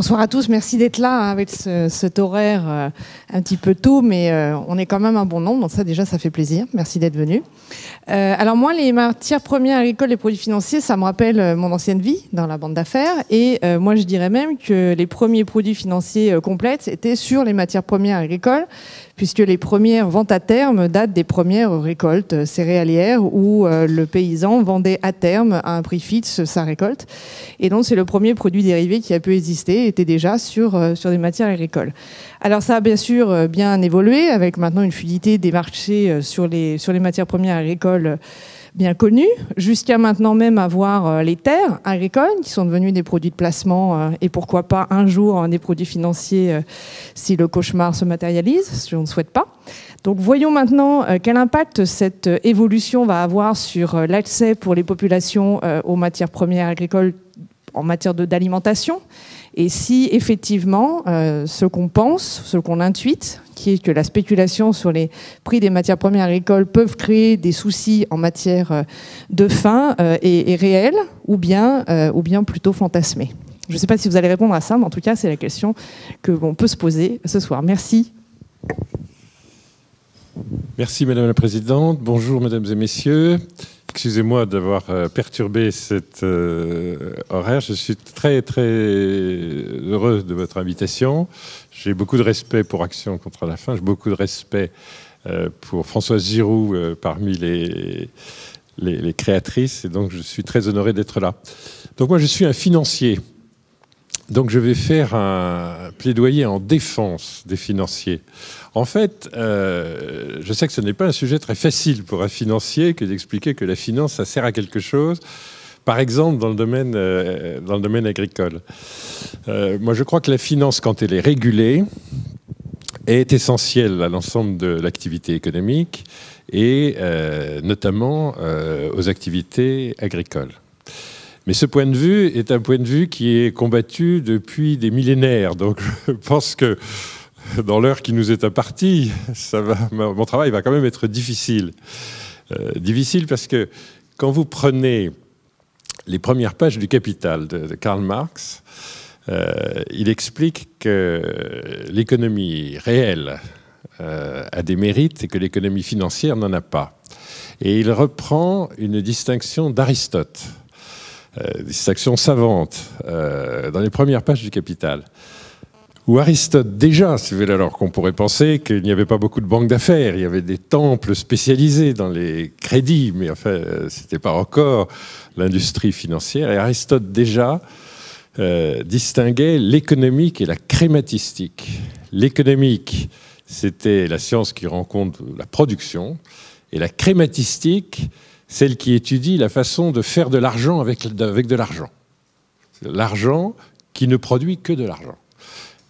Bonsoir à tous, merci d'être là hein, avec cet horaire un petit peu tôt, mais on est quand même un bon nombre, donc ça déjà ça fait plaisir, merci d'être venus. Alors moi, les matières premières agricoles, les produits financiers, ça me rappelle mon ancienne vie dans la banque d'affaires, et moi je dirais même que les premiers produits financiers complets étaient sur les matières premières agricoles, puisque les premières ventes à terme datent des premières récoltes céréalières où le paysan vendait à terme à un prix fixe sa récolte. Et donc c'est le premier produit dérivé qui a pu exister, était déjà sur des matières agricoles. Alors ça a bien sûr bien évolué avec maintenant une fluidité des marchés sur les matières premières agricoles bien connues, jusqu'à maintenant même avoir les terres agricoles qui sont devenues des produits de placement et pourquoi pas un jour des produits financiers si le cauchemar se matérialise, ce que je ne souhaite pas. Donc voyons maintenant quel impact cette évolution va avoir sur l'accès pour les populations aux matières premières agricoles en matière d'alimentation. Et si effectivement, ce qu'on pense, ce qu'on intuite, qui est que la spéculation sur les prix des matières premières agricoles peuvent créer des soucis en matière de faim est réel ou bien plutôt fantasmé. Je ne sais pas si vous allez répondre à ça, mais en tout cas, c'est la question que l'on peut se poser ce soir. Merci. Merci Madame la Présidente. Bonjour Mesdames et Messieurs. Excusez-moi d'avoir perturbé cet horaire. Je suis très, très heureux de votre invitation. J'ai beaucoup de respect pour Action contre la faim. J'ai beaucoup de respect pour Françoise Giroud parmi les créatrices. Et donc, je suis très honoré d'être là. Donc, moi, je suis un financier. Donc, je vais faire un plaidoyer en défense des financiers. En fait, je sais que ce n'est pas un sujet très facile pour un financier que d'expliquer que la finance, ça sert à quelque chose. Par exemple, dans le domaine agricole. Moi, je crois que la finance, quand elle est régulée, est essentielle à l'ensemble de l'activité économique et notamment aux activités agricoles. Mais ce point de vue est un point de vue qui est combattu depuis des millénaires. Donc, je pense que dans l'heure qui nous est impartie, mon travail va quand même être difficile. Difficile parce que quand vous prenez les premières pages du Capital de Karl Marx, il explique que l'économie réelle a des mérites et que l'économie financière n'en a pas. Et il reprend une distinction d'Aristote, distinction savante, dans les premières pages du Capital. Où Aristote, déjà, alors qu'on pourrait penser qu'il n'y avait pas beaucoup de banques d'affaires, il y avait des temples spécialisés dans les crédits, mais enfin, ce n'était pas encore l'industrie financière. Et Aristote, déjà, distinguait l'économique et la crématistique. L'économique, c'était la science qui rend compte de la production, et la crématistique, celle qui étudie la façon de faire de l'argent avec de l'argent. L'argent qui ne produit que de l'argent.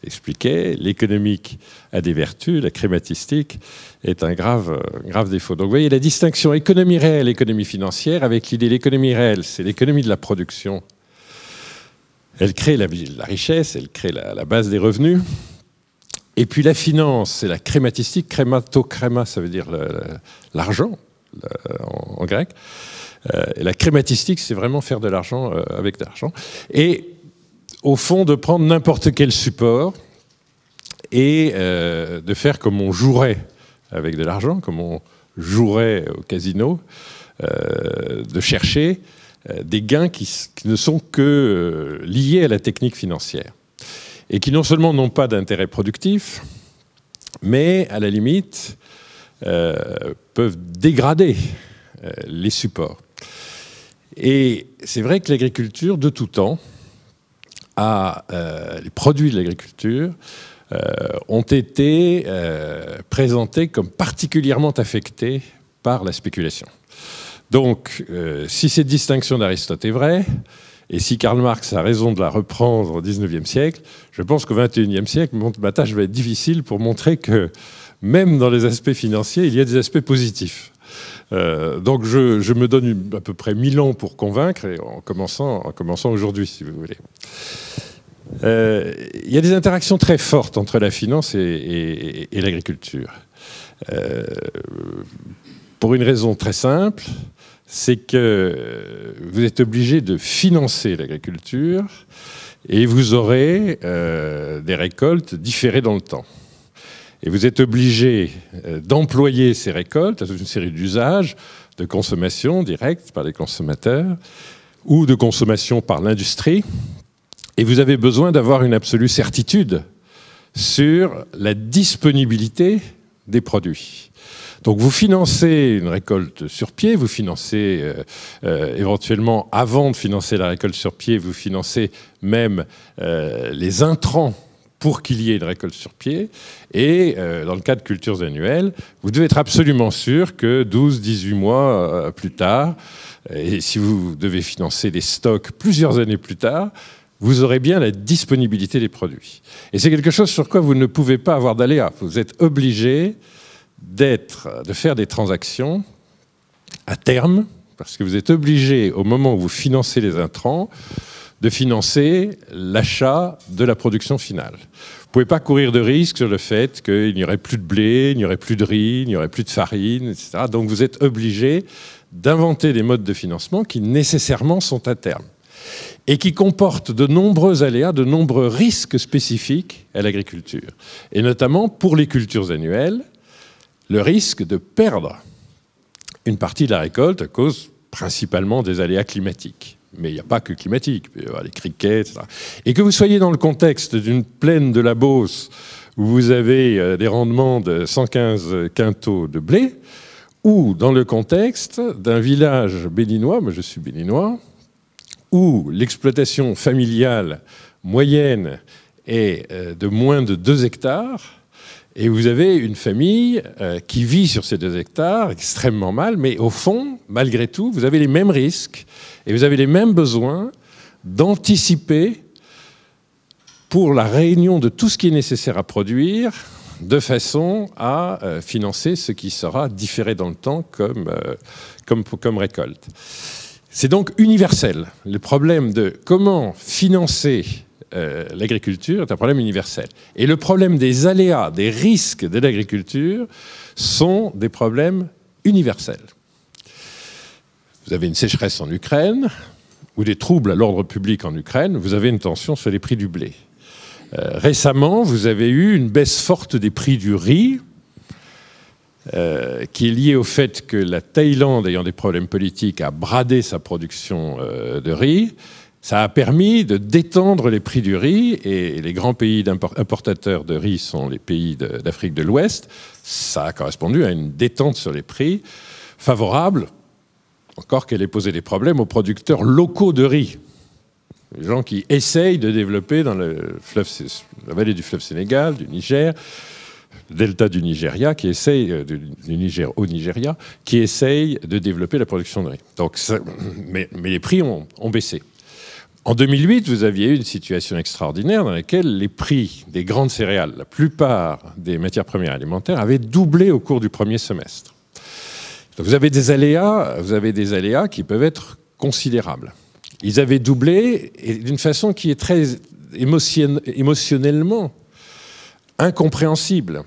Expliquait, l'économique a des vertus, la crématistique est un grave défaut. Donc vous voyez la distinction économie réelle, économie financière, avec l'idée l'économie réelle, c'est l'économie de la production. Elle crée la richesse, elle crée la base des revenus. Et puis la finance, c'est la crématistique, crématokréma, ça veut dire l'argent en grec. Et la crématistique, c'est vraiment faire de l'argent avec de l'argent. Et au fond, de prendre n'importe quel support et de faire comme on jouerait avec de l'argent, comme on jouerait au casino, de chercher des gains qui ne sont que liés à la technique financière et qui non seulement n'ont pas d'intérêt productif, mais à la limite peuvent dégrader les supports. Et c'est vrai que l'agriculture, de tout temps, les produits de l'agriculture ont été présentés comme particulièrement affectés par la spéculation. Donc, si cette distinction d'Aristote est vraie, et si Karl Marx a raison de la reprendre au XIXe siècle, je pense qu'au XXIe siècle, ma tâche va être difficile pour montrer que même dans les aspects financiers, il y a des aspects positifs. Donc je me donne à peu près 1000 ans pour convaincre, et en commençant aujourd'hui, si vous voulez. Il y a des interactions très fortes entre la finance et l'agriculture. Pour une raison très simple, c'est que vous êtes obligé de financer l'agriculture et vous aurez des récoltes différées dans le temps. Et vous êtes obligé d'employer ces récoltes à toute une série d'usages, de consommation directe par les consommateurs ou de consommation par l'industrie. Et vous avez besoin d'avoir une absolue certitude sur la disponibilité des produits. Donc vous financez une récolte sur pied, vous financez éventuellement, avant de financer la récolte sur pied, vous financez même les intrants pour qu'il y ait une récolte sur pied. Et dans le cas de cultures annuelles, vous devez être absolument sûr que 12-18 mois plus tard, et si vous devez financer des stocks plusieurs années plus tard, vous aurez bien la disponibilité des produits. Et c'est quelque chose sur quoi vous ne pouvez pas avoir d'aléa. Vous êtes obligé de faire des transactions à terme, parce que vous êtes obligé, au moment où vous financez les intrants, de financer l'achat de la production finale. Vous ne pouvez pas courir de risque sur le fait qu'il n'y aurait plus de blé, il n'y aurait plus de riz, il n'y aurait plus de farine, etc. Donc vous êtes obligé d'inventer des modes de financement qui nécessairement sont à terme et qui comportent de nombreux aléas, de nombreux risques spécifiques à l'agriculture. Et notamment pour les cultures annuelles, le risque de perdre une partie de la récolte à cause principalement des aléas climatiques. Mais il n'y a pas que climatique, il peut y avoir les criquets, etc. Et que vous soyez dans le contexte d'une plaine de la Beauce où vous avez des rendements de 115 quintaux de blé, ou dans le contexte d'un village béninois, moi je suis béninois, où l'exploitation familiale moyenne est de moins de 2 hectares, et vous avez une famille qui vit sur ces 2 hectares extrêmement mal, mais au fond, malgré tout, vous avez les mêmes risques et vous avez les mêmes besoins d'anticiper pour la réunion de tout ce qui est nécessaire à produire de façon à financer ce qui sera différé dans le temps comme récolte. C'est donc universel. Le problème de comment financer l'agriculture est un problème universel. Et le problème des aléas, des risques de l'agriculture sont des problèmes universels. Vous avez une sécheresse en Ukraine ou des troubles à l'ordre public en Ukraine, vous avez une tension sur les prix du blé. Récemment, vous avez eu une baisse forte des prix du riz, qui est liée au fait que la Thaïlande, ayant des problèmes politiques, a bradé sa production de riz. Ça a permis de détendre les prix du riz, et les grands pays importateurs de riz sont les pays d'Afrique de l'Ouest. Ça a correspondu à une détente sur les prix favorable, encore qu'elle ait posé des problèmes aux producteurs locaux de riz. Les gens qui essayent de développer dans la vallée du fleuve Sénégal, du Niger, le delta du Nigeria, qui essaye, du Niger au Nigeria, qui essaye de développer la production de riz. Donc, mais les prix ont baissé. En 2008, vous aviez eu une situation extraordinaire dans laquelle les prix des grandes céréales, la plupart des matières premières alimentaires, avaient doublé au cours du premier semestre. Donc vous avez des aléas qui peuvent être considérables. Ils avaient doublé d'une façon qui est très émotionnellement incompréhensible,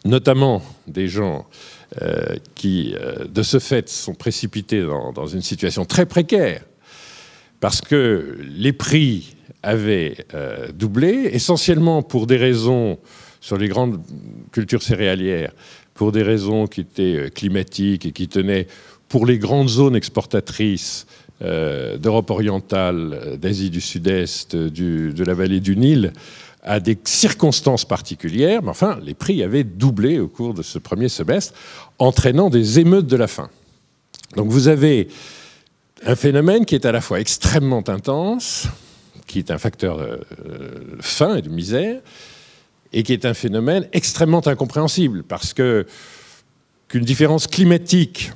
notamment des gens qui, de ce fait, sont précipités dans une situation très précaire, parce que les prix avaient doublé, essentiellement pour des raisons, sur les grandes cultures céréalières, pour des raisons qui étaient climatiques et qui tenaient pour les grandes zones exportatrices d'Europe orientale, d'Asie du Sud-Est, de la vallée du Nil, à des circonstances particulières. Mais enfin, les prix avaient doublé au cours de ce premier semestre, entraînant des émeutes de la faim. Donc vous avez un phénomène qui est à la fois extrêmement intense, qui est un facteur de faim et de misère, et qui est un phénomène extrêmement incompréhensible, parce qu'une différence climatique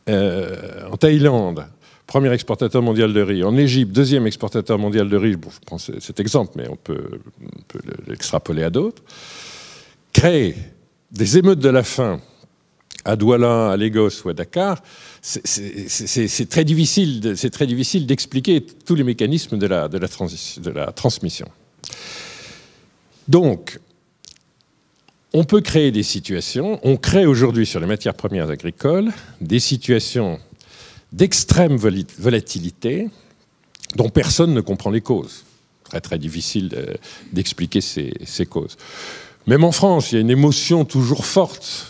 en Thaïlande, premier exportateur mondial de riz, en Égypte, deuxième exportateur mondial de riz, bon, je prends cet exemple, mais on peut l'extrapoler à d'autres, crée des émeutes de la faim à Douala, à Lagos ou à Dakar. C'est très difficile d'expliquer tous les mécanismes de la transmission. Donc, on peut créer des situations, on crée aujourd'hui sur les matières premières agricoles des situations d'extrême volatilité dont personne ne comprend les causes. très très difficile d'expliquer ces causes. Même en France, il y a une émotion toujours forte,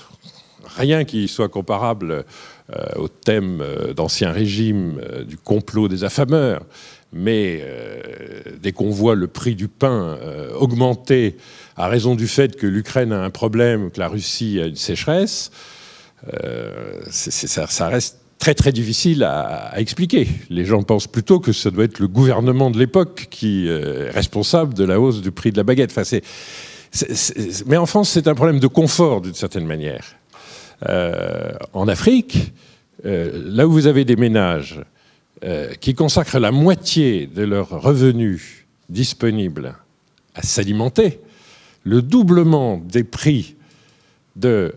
rien qui soit comparable au thème d'Ancien Régime, du complot des affameurs, mais dès qu'on voit le prix du pain augmenter à raison du fait que l'Ukraine a un problème, que la Russie a une sécheresse, ça reste très très difficile à expliquer. Les gens pensent plutôt que ça doit être le gouvernement de l'époque qui est responsable de la hausse du prix de la baguette. Enfin, mais en France, c'est un problème de confort d'une certaine manière. En Afrique, là où vous avez des ménages qui consacrent la moitié de leurs revenus disponibles à s'alimenter, le doublement des prix de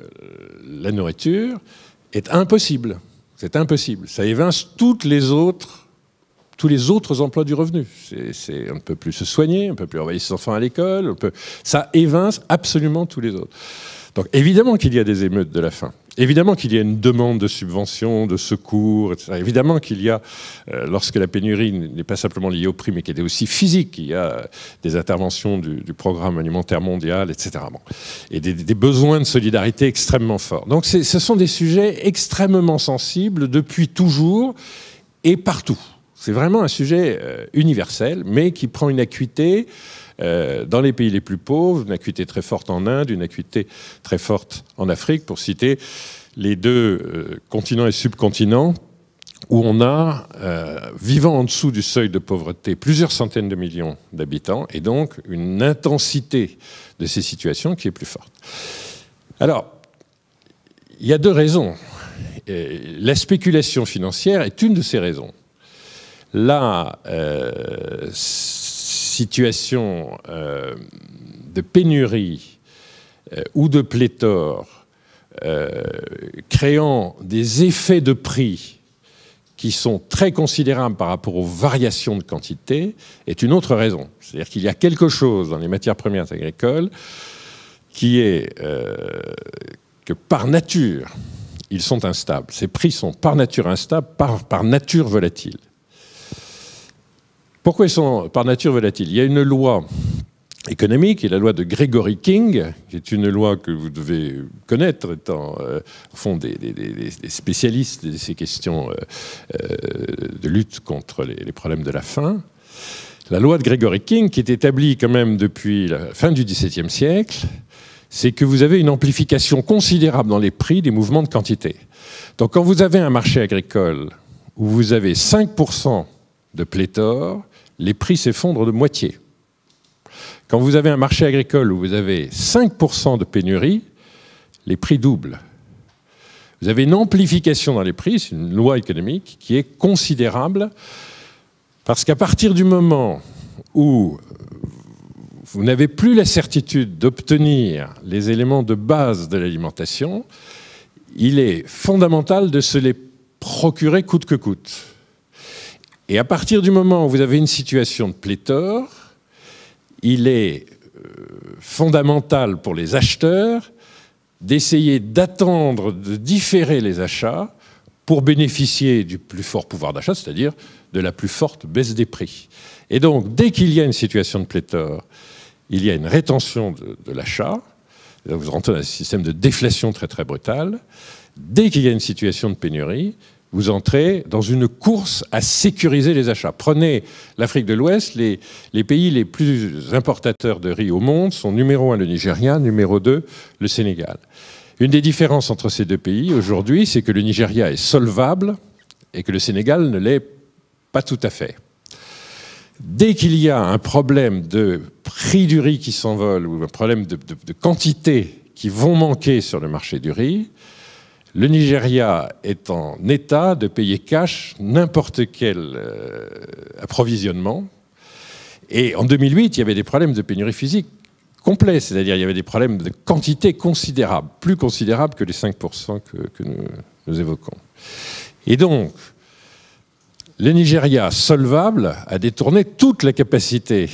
la nourriture est impossible. C'est impossible. Ça évince tous les autres emplois du revenu. On ne peut plus se soigner, on ne peut plus envoyer ses enfants à l'école, ça évince absolument tous les autres. Donc évidemment qu'il y a des émeutes de la faim. Évidemment qu'il y a une demande de subventions, de secours, etc. Évidemment qu'il y a, lorsque la pénurie n'est pas simplement liée au prix, mais qu'elle est aussi physique, il y a des interventions du programme alimentaire mondial, etc. Bon. Et des besoins de solidarité extrêmement forts. Donc ce sont des sujets extrêmement sensibles depuis toujours et partout. C'est vraiment un sujet universel, mais qui prend une acuité dans les pays les plus pauvres, une acuité très forte en Inde, une acuité très forte en Afrique, pour citer les deux continents et subcontinents, où on a, vivant en dessous du seuil de pauvreté, plusieurs centaines de millions d'habitants, et donc une intensité de ces situations qui est plus forte. Alors, il y a deux raisons. La spéculation financière est une de ces raisons. La situation de pénurie ou de pléthore créant des effets de prix qui sont très considérables par rapport aux variations de quantité est une autre raison. C'est-à-dire qu'il y a quelque chose dans les matières premières agricoles qui est que par nature, ils sont instables. Ces prix sont par nature instables, par nature volatiles. Pourquoi ils sont par nature volatiles? Il y a une loi économique, qui est la loi de Gregory King, qui est une loi que vous devez connaître, étant au fond des spécialistes de ces questions de lutte contre les problèmes de la faim. La loi de Gregory King, qui est établie quand même depuis la fin du XVIIe siècle, c'est que vous avez une amplification considérable dans les prix des mouvements de quantité. Donc quand vous avez un marché agricole où vous avez 5% de pléthore, les prix s'effondrent de moitié. Quand vous avez un marché agricole où vous avez 5% de pénurie, les prix doublent. Vous avez une amplification dans les prix, c'est une loi économique qui est considérable, parce qu'à partir du moment où vous n'avez plus la certitude d'obtenir les éléments de base de l'alimentation, il est fondamental de se les procurer coûte que coûte. Et à partir du moment où vous avez une situation de pléthore, il est fondamental pour les acheteurs d'essayer d'attendre, de différer les achats pour bénéficier du plus fort pouvoir d'achat, c'est-à-dire de la plus forte baisse des prix. Et donc, dès qu'il y a une situation de pléthore, il y a une rétention de l'achat. Vous rentrez dans un système de déflation très très brutal. Dès qu'il y a une situation de pénurie, vous entrez dans une course à sécuriser les achats. Prenez l'Afrique de l'Ouest, les pays les plus importateurs de riz au monde sont numéro 1 le Nigeria, numéro 2 le Sénégal. Une des différences entre ces deux pays aujourd'hui, c'est que le Nigeria est solvable et que le Sénégal ne l'est pas tout à fait. Dès qu'il y a un problème de prix du riz qui s'envole ou un problème de quantité qui vont manquer sur le marché du riz, le Nigeria est en état de payer cash n'importe quel approvisionnement. Et en 2008, il y avait des problèmes de pénurie physique complets, c'est-à-dire il y avait des problèmes de quantité considérables, plus considérables que les 5% que nous évoquons. Et donc, le Nigeria, solvable, a détourné toute la capacité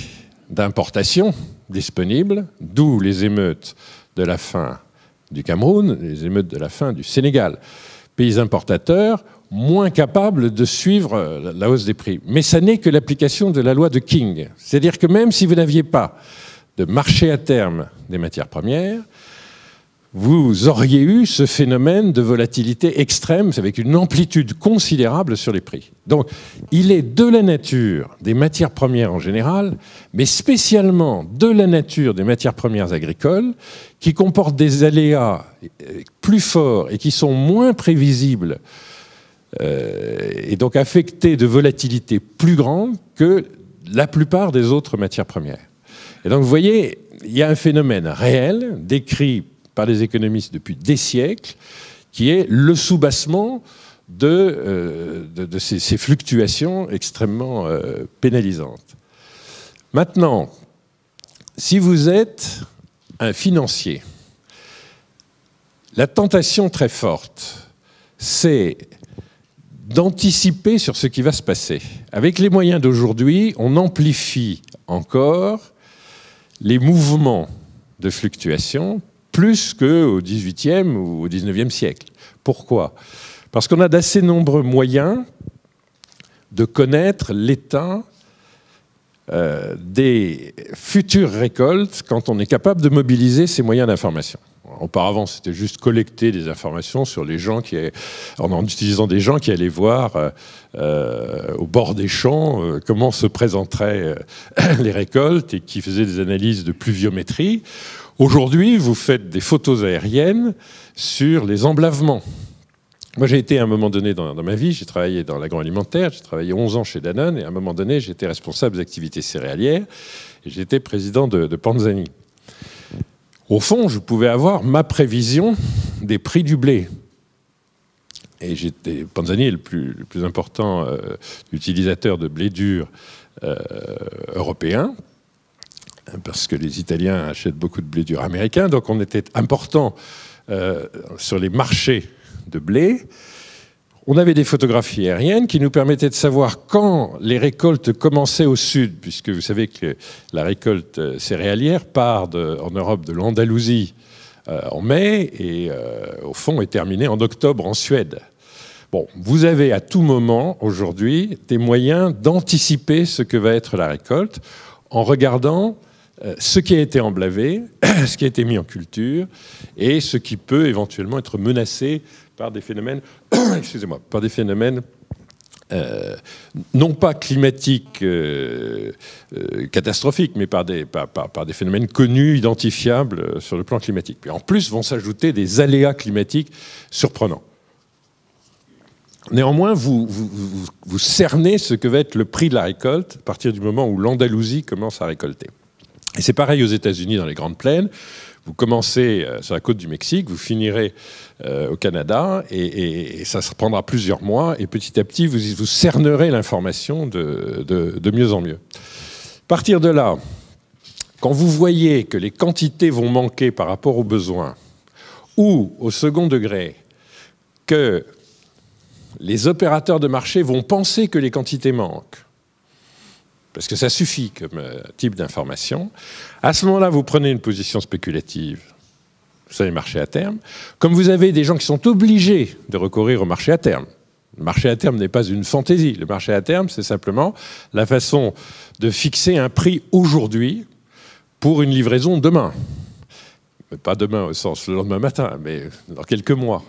d'importation disponible, d'où les émeutes de la faim du Cameroun, les émeutes de la faim du Sénégal. pays importateurs moins capables de suivre la hausse des prix. Mais ça n'est que l'application de la loi de King. C'est-à-dire que même si vous n'aviez pas de marché à terme des matières premières, vous auriez eu ce phénomène de volatilité extrême avec une amplitude considérable sur les prix. Donc, il est de la nature des matières premières en général, mais spécialement de la nature des matières premières agricoles, qui comportent des aléas plus forts et qui sont moins prévisibles, et donc affectés de volatilité plus grande que la plupart des autres matières premières. Et donc, vous voyez, il y a un phénomène réel, décrit par les économistes depuis des siècles, qui est le soubassement de ces fluctuations extrêmement pénalisantes. Maintenant, si vous êtes un financier, la tentation très forte, c'est d'anticiper sur ce qui va se passer. Avec les moyens d'aujourd'hui, on amplifie encore les mouvements de fluctuation plus qu'au XVIIIe ou au XIXe siècle. Pourquoi ? Parce qu'on a d'assez nombreux moyens de connaître l'état des futures récoltes quand on est capable de mobiliser ces moyens d'information. Auparavant, c'était juste collecter des informations sur les gens en utilisant des gens qui allaient voir au bord des champs comment se présenteraient les récoltes et qui faisaient des analyses de pluviométrie. Aujourd'hui, vous faites des photos aériennes sur les emblavements. Moi, j'ai été à un moment donné dans ma vie, j'ai travaillé dans l'agroalimentaire, j'ai travaillé 11 ans chez Danone, et à un moment donné, j'étais responsable des activités céréalières, et j'étais président de Panzani. Au fond, je pouvais avoir ma prévision des prix du blé. Et Panzani est le plus important utilisateur de blé dur européen, parce que les Italiens achètent beaucoup de blé dur américain, donc on était important sur les marchés de blé. On avait des photographies aériennes qui nous permettaient de savoir quand les récoltes commençaient au sud, puisque vous savez que la récolte céréalière part en Europe de l'Andalousie en mai et au fond est terminée en octobre en Suède. Bon, vous avez à tout moment aujourd'hui des moyens d'anticiper ce que va être la récolte en regardant ce qui a été emblavé, ce qui a été mis en culture et ce qui peut éventuellement être menacé par des phénomènes, excusez-moi, par des phénomènes non pas climatiques catastrophiques, mais par des phénomènes connus, identifiables sur le plan climatique. Puis en plus vont s'ajouter des aléas climatiques surprenants. Néanmoins, vous cernez ce que va être le prix de la récolte à partir du moment où l'Andalousie commence à récolter. Et c'est pareil aux États-Unis dans les Grandes Plaines. Vous commencez sur la côte du Mexique, vous finirez au Canada, et ça se prendra plusieurs mois, et petit à petit, vous cernerez l'information de mieux en mieux. À partir de là, quand vous voyez que les quantités vont manquer par rapport aux besoins, ou au second degré, que les opérateurs de marché vont penser que les quantités manquent, parce que ça suffit comme type d'information, à ce moment-là, vous prenez une position spéculative sur les marchés à terme. Comme vous avez des gens qui sont obligés de recourir au marché à terme. Le marché à terme n'est pas une fantaisie. Le marché à terme, c'est simplement la façon de fixer un prix aujourd'hui pour une livraison demain. Mais pas demain au sens le lendemain matin, mais dans quelques mois.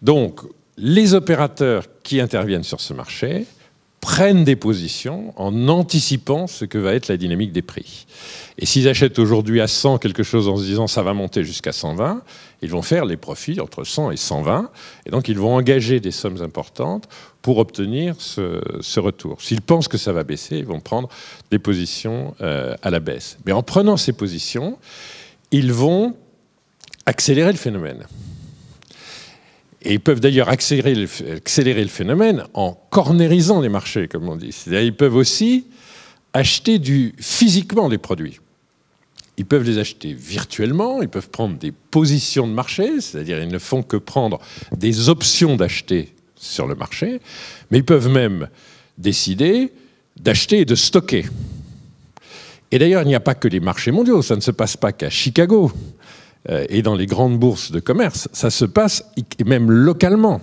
Donc, les opérateurs qui interviennent sur ce marché prennent des positions en anticipant ce que va être la dynamique des prix. Et s'ils achètent aujourd'hui à 100 quelque chose en se disant ça va monter jusqu'à 120, ils vont faire les profits entre 100 et 120, et donc ils vont engager des sommes importantes pour obtenir ce retour. S'ils pensent que ça va baisser, ils vont prendre des positions à la baisse. Mais en prenant ces positions, ils vont accélérer le phénomène. Et ils peuvent d'ailleurs accélérer le phénomène en cornérisant les marchés, comme on dit. C'est-à-dire ils peuvent aussi acheter physiquement des produits. Ils peuvent les acheter virtuellement, ils peuvent prendre des positions de marché, c'est-à-dire ils ne font que prendre des options d'acheter sur le marché, mais ils peuvent même décider d'acheter et de stocker. Et d'ailleurs, il n'y a pas que les marchés mondiaux, ça ne se passe pas qu'à Chicago et dans les grandes bourses de commerce, ça se passe même localement.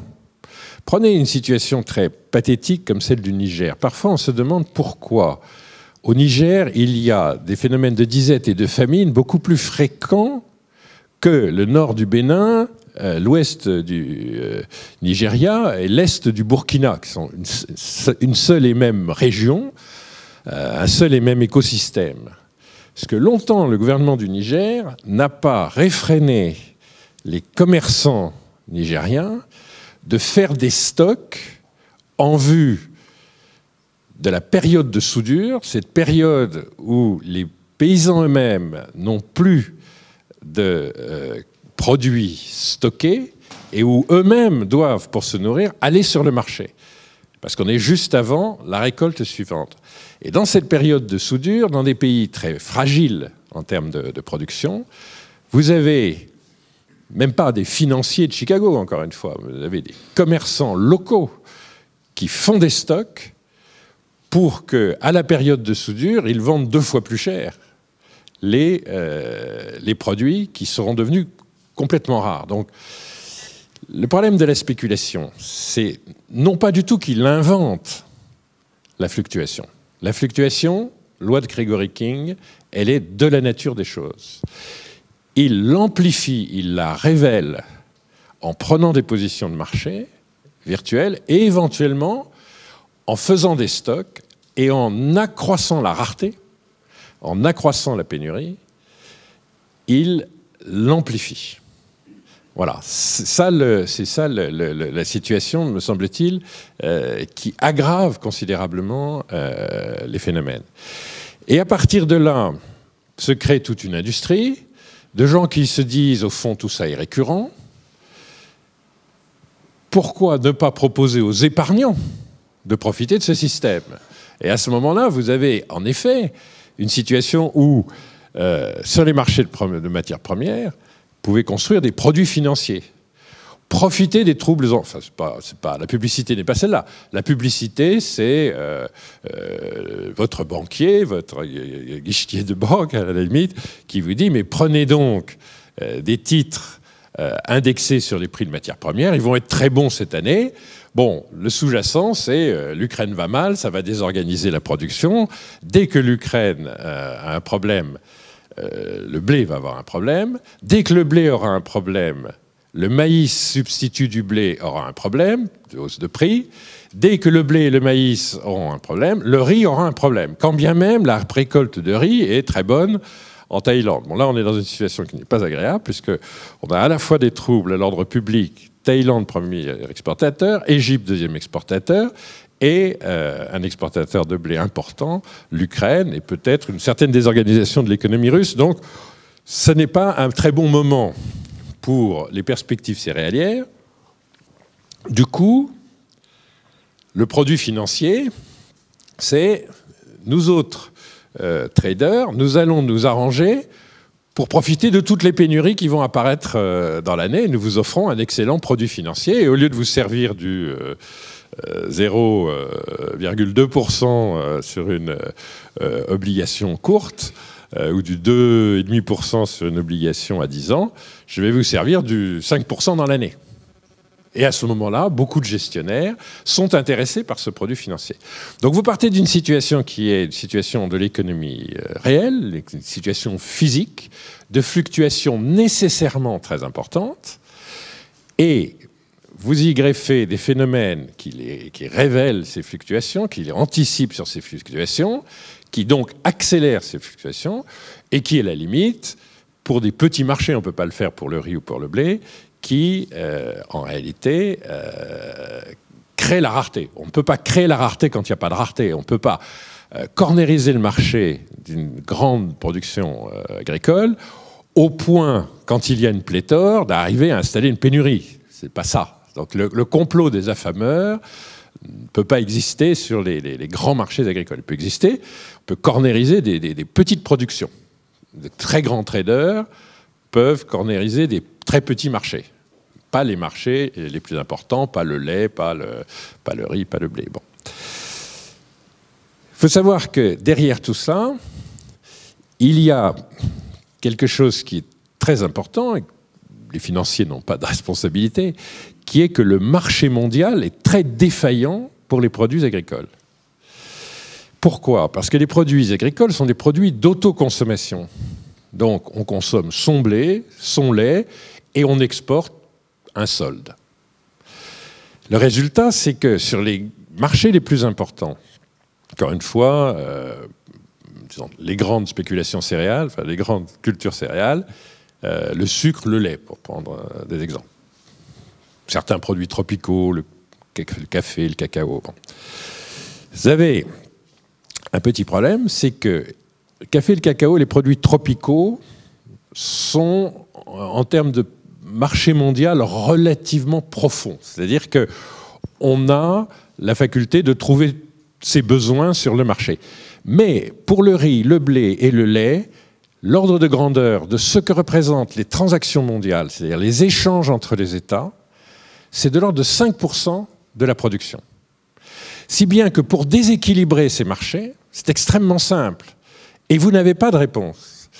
Prenez une situation très pathétique comme celle du Niger. Parfois, on se demande pourquoi. Au Niger, il y a des phénomènes de disette et de famine beaucoup plus fréquents que le nord du Bénin, l'ouest du Nigeria et l'est du Burkina, qui sont une seule et même région, un seul et même écosystème. Parce que longtemps, le gouvernement du Niger n'a pas réfréné les commerçants nigériens de faire des stocks en vue de la période de soudure, cette période où les paysans eux-mêmes n'ont plus de produits stockés et où eux-mêmes doivent, pour se nourrir, aller sur le marché. Parce qu'on est juste avant la récolte suivante. Et dans cette période de soudure, dans des pays très fragiles en termes de production, vous avez même pas des financiers de Chicago, encore une fois, vous avez des commerçants locaux qui font des stocks pour qu'à la période de soudure, ils vendent 2 fois plus cher les produits qui seront devenus complètement rares. Donc, le problème de la spéculation, c'est non pas du tout qu'il invente la fluctuation. La fluctuation, loi de Gregory King, elle est de la nature des choses. Il l'amplifie, il la révèle en prenant des positions de marché virtuelles et éventuellement en faisant des stocks et en accroissant la rareté, en accroissant la pénurie, il l'amplifie. Voilà, c'est ça la situation, me semble-t-il, qui aggrave considérablement les phénomènes. Et à partir de là, se crée toute une industrie de gens qui se disent, au fond, tout ça est récurrent. Pourquoi ne pas proposer aux épargnants de profiter de ce système? Et à ce moment-là, vous avez en effet une situation où, sur les marchés de matières premières, vous pouvez construire des produits financiers. Profiter des troubles... Enfin, la publicité n'est pas celle-là. La publicité, c'est votre banquier, votre guichetier de banque, à la limite, qui vous dit, mais prenez donc des titres indexés sur les prix de matières premières, ils vont être très bons cette année. Bon, le sous-jacent, c'est l'Ukraine va mal, ça va désorganiser la production. Dès que l'Ukraine a un problème, le blé va avoir un problème. Dès que le blé aura un problème, le maïs substitut du blé aura un problème de hausse de prix. Dès que le blé et le maïs auront un problème, le riz aura un problème. Quand bien même la récolte de riz est très bonne en Thaïlande. Bon, là, on est dans une situation qui n'est pas agréable, puisqu'on a à la fois des troubles à l'ordre public, Thaïlande, premier exportateur, Égypte, deuxième exportateur, et un exportateur de blé important, l'Ukraine, et peut-être une certaine désorganisation de l'économie russe. Donc, ce n'est pas un très bon moment pour les perspectives céréalières. Du coup, le produit financier, c'est nous autres traders, nous allons nous arranger pour profiter de toutes les pénuries qui vont apparaître dans l'année. Nous vous offrons un excellent produit financier. Et au lieu de vous servir du 0,2% sur une obligation courte, ou du 2,5% sur une obligation à 10 ans, je vais vous servir du 5% dans l'année. Et à ce moment-là, beaucoup de gestionnaires sont intéressés par ce produit financier. Donc vous partez d'une situation qui est une situation de l'économie réelle, une situation physique, de fluctuations nécessairement très importantes, et vous y greffez des phénomènes qui révèlent ces fluctuations, qui les anticipent sur ces fluctuations, qui donc accélèrent ces fluctuations, et qui, à la limite, pour des petits marchés, on ne peut pas le faire pour le riz ou pour le blé, qui, en réalité, crée la rareté. On ne peut pas créer la rareté quand il n'y a pas de rareté. On ne peut pas cornériser le marché d'une grande production agricole au point, quand il y a une pléthore, d'arriver à installer une pénurie. Ce n'est pas ça. Donc le complot des affameurs ne peut pas exister sur les grands marchés agricoles. Il peut exister, on peut cornériser des petites productions. De très grands traders peuvent cornériser des très petits marchés. Pas les marchés les plus importants, pas le lait, pas le riz, pas le blé. Bon. Il faut savoir que derrière tout cela, il y a quelque chose qui est très important. les financiers n'ont pas de responsabilité, qui est que le marché mondial est très défaillant pour les produits agricoles. Pourquoi? Parce que les produits agricoles sont des produits d'autoconsommation. Donc on consomme son blé, son lait, et on exporte un solde. Le résultat, c'est que sur les marchés les plus importants, encore une fois, disons, les grandes spéculations céréales, enfin les grandes cultures céréales, le sucre, le lait, pour prendre des exemples. Certains produits tropicaux, le café, le cacao. Bon. Vous avez un petit problème, c'est que le café, le cacao, les produits tropicaux sont, en termes de marché mondial, relativement profonds. C'est-à-dire qu'on a la faculté de trouver ses besoins sur le marché. Mais pour le riz, le blé et le lait, l'ordre de grandeur de ce que représentent les transactions mondiales, c'est-à-dire les échanges entre les États, c'est de l'ordre de 5% de la production. Si bien que pour déséquilibrer ces marchés, c'est extrêmement simple. Et vous n'avez pas de réponse.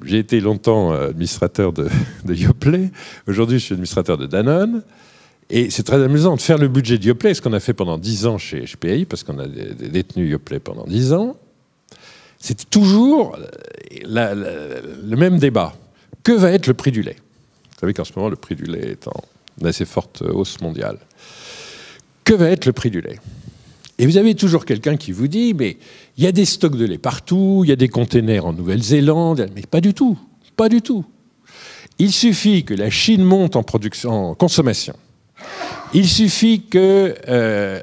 J'ai été longtemps administrateur de Yoplait. Aujourd'hui, je suis administrateur de Danone. Et c'est très amusant de faire le budget de Yoplait, ce qu'on a fait pendant 10 ans chez PAI, parce qu'on a détenu Yoplait pendant 10 ans. C'est toujours le même débat. Que va être le prix du lait? Vous savez qu'en ce moment, le prix du lait est en assez forte hausse mondiale. Que va être le prix du lait? Et vous avez toujours quelqu'un qui vous dit, mais il y a des stocks de lait partout, il y a des containers en Nouvelle-Zélande, mais pas du tout, pas du tout. Il suffit que la Chine monte en production, en consommation. Il suffit que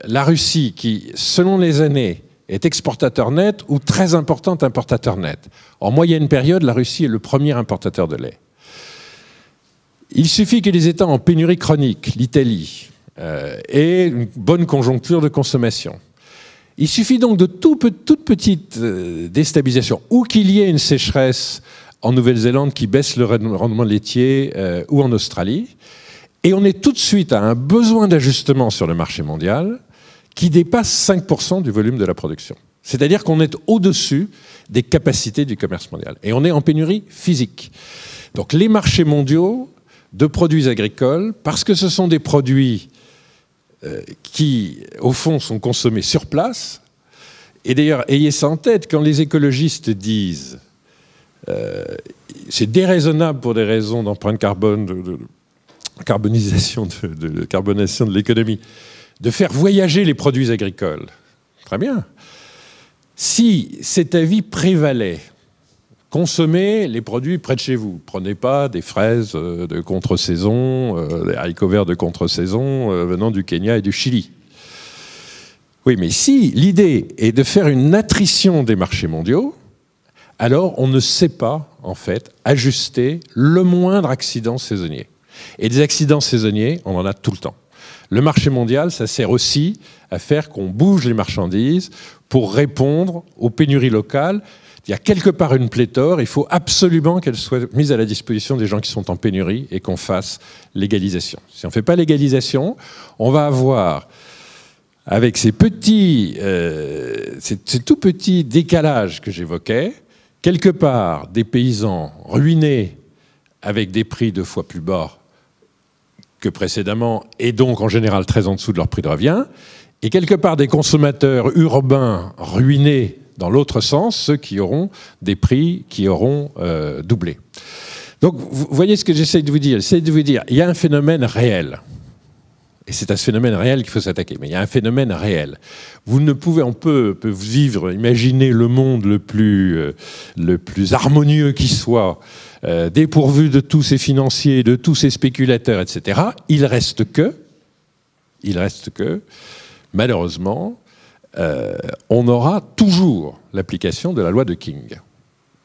la Russie, qui, selon les années, est exportateur net ou très important importateur net. En moyenne période, la Russie est le premier importateur de lait. Il suffit que les États en pénurie chronique, l'Italie, aient une bonne conjoncture de consommation. Il suffit donc de toute petite déstabilisation, ou qu'il y ait une sécheresse en Nouvelle-Zélande qui baisse le rendement laitier, ou en Australie, et on est tout de suite à un besoin d'ajustement sur le marché mondial qui dépasse 5% du volume de la production. C'est-à-dire qu'on est au-dessus des capacités du commerce mondial. Et on est en pénurie physique. Donc les marchés mondiaux de produits agricoles, parce que ce sont des produits qui, au fond, sont consommés sur place. Et d'ailleurs, ayez ça en tête, quand les écologistes disent c'est déraisonnable pour des raisons d'empreinte carbone, de carbonation de l'économie, de faire voyager les produits agricoles. Très bien. Si cet avis prévalait, consommez les produits près de chez vous. Prenez pas des fraises de contre-saison, des haricots verts de contre-saison venant du Kenya et du Chili. Oui, mais si l'idée est de faire une attrition des marchés mondiaux, alors on ne sait pas, en fait, ajuster le moindre accident saisonnier. Et des accidents saisonniers, on en a tout le temps. Le marché mondial, ça sert aussi à faire qu'on bouge les marchandises pour répondre aux pénuries locales. Il y a quelque part une pléthore, il faut absolument qu'elle soit mise à la disposition des gens qui sont en pénurie et qu'on fasse l'égalisation. Si on ne fait pas l'égalisation, on va avoir, avec ces tout petits décalages que j'évoquais, quelque part des paysans ruinés avec des prix 2 fois plus bas que précédemment, et donc en général très en dessous de leur prix de revient, et quelque part des consommateurs urbains ruinés dans l'autre sens, ceux qui auront des prix qui auront doublé. Donc vous voyez ce que j'essaie de vous dire. J'essaie de vous dire, il y a un phénomène réel. Et c'est à ce phénomène réel qu'il faut s'attaquer. Mais il y a un phénomène réel. On peut vivre, imaginer le monde le plus harmonieux qui soit, dépourvu de tous ces financiers, de tous ces spéculateurs, etc. Il reste que, malheureusement, on aura toujours l'application de la loi de King.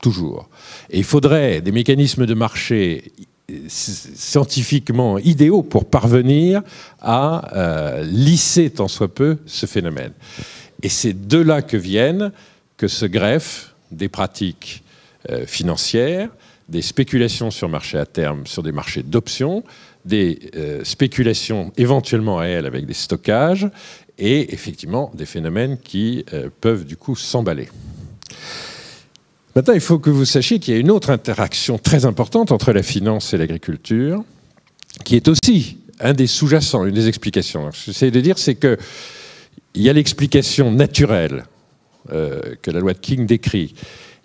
Toujours. Et il faudrait des mécanismes de marché scientifiquement idéaux pour parvenir à lisser tant soit peu ce phénomène. Et c'est de là que se greffent des pratiques financières, des spéculations sur marché à terme, sur des marchés d'options, des spéculations éventuellement réelles avec des stockages, et effectivement des phénomènes qui peuvent du coup s'emballer. Maintenant, il faut que vous sachiez qu'il y a une autre interaction très importante entre la finance et l'agriculture, qui est aussi un des sous-jacents, une des explications. Ce que j'essaie de dire, c'est qu'il y a l'explication naturelle que la loi de King décrit.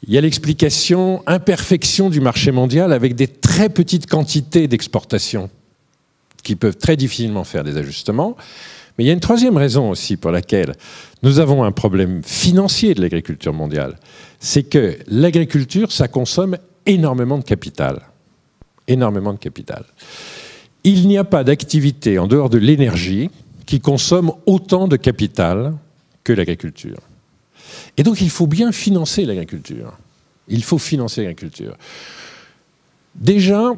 Il y a l'explication imperfection du marché mondial avec des très petites quantités d'exportation qui peuvent très difficilement faire des ajustements. Mais il y a une troisième raison aussi pour laquelle nous avons un problème financier de l'agriculture mondiale. C'est que l'agriculture, ça consomme énormément de capital. Énormément de capital. Il n'y a pas d'activité en dehors de l'énergie qui consomme autant de capital que l'agriculture. Et donc il faut bien financer l'agriculture. Il faut financer l'agriculture. Déjà,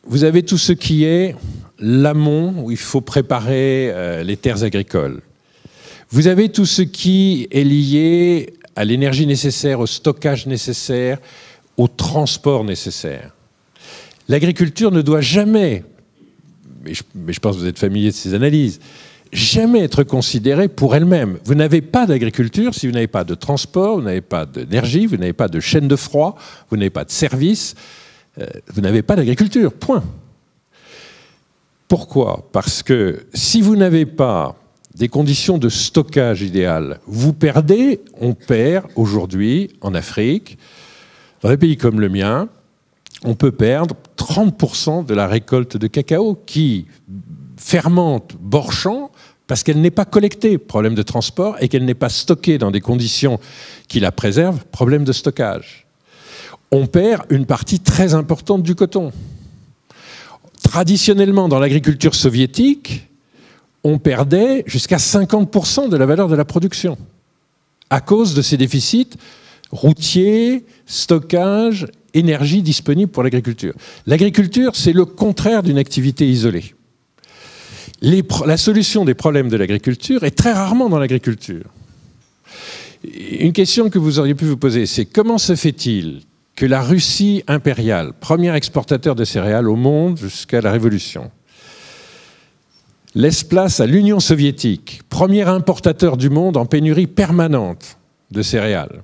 vous avez tout ce qui est l'amont, où il faut préparer les terres agricoles. Vous avez tout ce qui est lié à l'énergie nécessaire, au stockage nécessaire, au transport nécessaire. L'agriculture ne doit jamais, mais je pense que vous êtes familier de ces analyses, jamais être considérée pour elle-même. Vous n'avez pas d'agriculture si vous n'avez pas de transport, vous n'avez pas d'énergie, vous n'avez pas de chaîne de froid, vous n'avez pas de service, vous n'avez pas d'agriculture, point. Pourquoi? Parce que si vous n'avez pas des conditions de stockage idéales, vous perdez, on perd aujourd'hui en Afrique, dans des pays comme le mien, on peut perdre 30% de la récolte de cacao qui fermente bord champ parce qu'elle n'est pas collectée, problème de transport, et qu'elle n'est pas stockée dans des conditions qui la préservent, problème de stockage. On perd une partie très importante du coton. Traditionnellement, dans l'agriculture soviétique, on perdait jusqu'à 50% de la valeur de la production à cause de ces déficits routiers, stockage, énergie disponible pour l'agriculture. L'agriculture, c'est le contraire d'une activité isolée. La solution des problèmes de l'agriculture est très rarement dans l'agriculture. Une question que vous auriez pu vous poser, c'est comment se fait-il que la Russie impériale, premier exportateur de céréales au monde jusqu'à la Révolution, laisse place à l'Union soviétique, premier importateur du monde en pénurie permanente de céréales,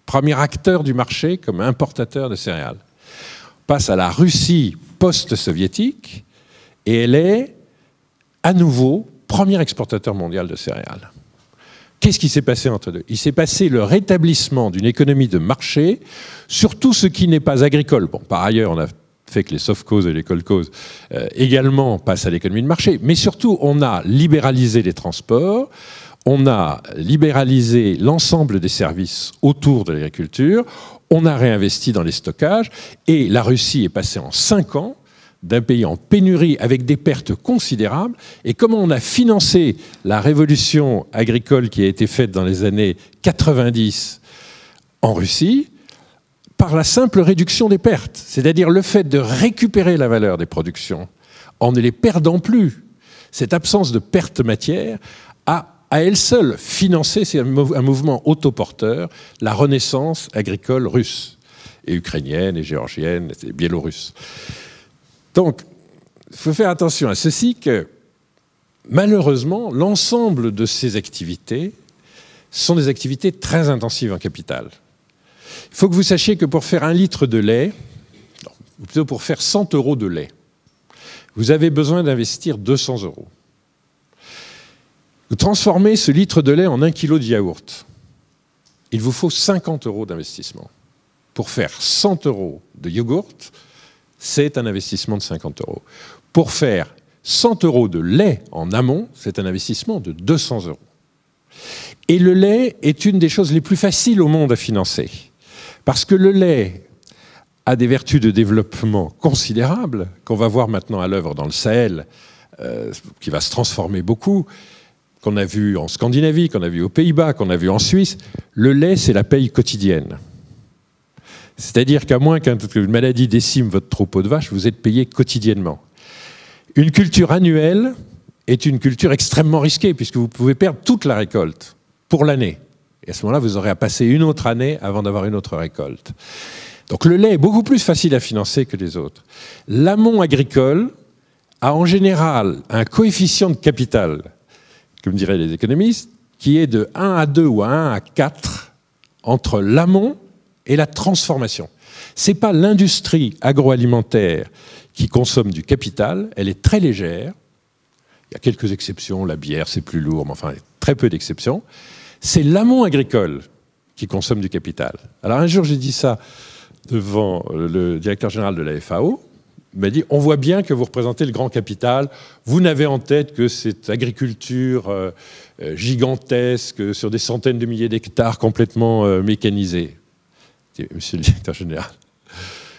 premier acteur du marché comme importateur de céréales, passe à la Russie post-soviétique et elle est à nouveau premier exportateur mondial de céréales. Qu'est-ce qui s'est passé entre deux? Il s'est passé le rétablissement d'une économie de marché sur tout ce qui n'est pas agricole. Bon, par ailleurs, on a fait que les sovkhozes et les kolkhozes également passent à l'économie de marché, mais surtout, on a libéralisé les transports, on a libéralisé l'ensemble des services autour de l'agriculture, on a réinvesti dans les stockages, et la Russie est passée en 5 ans d'un pays en pénurie avec des pertes considérables. Et comment on a financé la révolution agricole qui a été faite dans les années 90 en Russie? Par la simple réduction des pertes, c'est-à-dire le fait de récupérer la valeur des productions en ne les perdant plus. Cette absence de perte matière a à elle seule financé, c'est un mouvement autoporteur, la renaissance agricole russe, et ukrainienne, et géorgienne, et biélorusse. Donc, il faut faire attention à ceci que, malheureusement, l'ensemble de ces activités sont des activités très intensives en capital. Il faut que vous sachiez que pour faire 1 litre de lait, ou plutôt pour faire 100 € de lait, vous avez besoin d'investir 200 €. Vous transformez ce litre de lait en 1 kg de yaourt. Il vous faut 50 € d'investissement. Pour faire 100 € de yogourt, c'est un investissement de 50 €. Pour faire 100 € de lait en amont, c'est un investissement de 200 €. Et le lait est une des choses les plus faciles au monde à financer. Parce que le lait a des vertus de développement considérables, qu'on va voir maintenant à l'œuvre dans le Sahel, qui va se transformer beaucoup, qu'on a vu en Scandinavie, qu'on a vu aux Pays-Bas, qu'on a vu en Suisse. Le lait, c'est la paye quotidienne. C'est-à-dire qu'à moins qu'une maladie décime votre troupeau de vaches, vous êtes payé quotidiennement. Une culture annuelle est une culture extrêmement risquée, puisque vous pouvez perdre toute la récolte pour l'année. Et à ce moment-là, vous aurez à passer une autre année avant d'avoir une autre récolte. Donc le lait est beaucoup plus facile à financer que les autres. L'amont agricole a en général un coefficient de capital, comme diraient les économistes, qui est de 1 à 2 ou 1 à 4 entre l'amont et la transformation. Ce n'est pas l'industrie agroalimentaire qui consomme du capital, elle est très légère. Il y a quelques exceptions, la bière c'est plus lourd, mais enfin très peu d'exceptions. C'est l'amont agricole qui consomme du capital. Alors un jour j'ai dit ça devant le directeur général de la FAO, il m'a dit « On voit bien que vous représentez le grand capital, vous n'avez en tête que cette agriculture gigantesque sur des centaines de milliers d'hectares complètement mécanisée. » Monsieur le directeur général,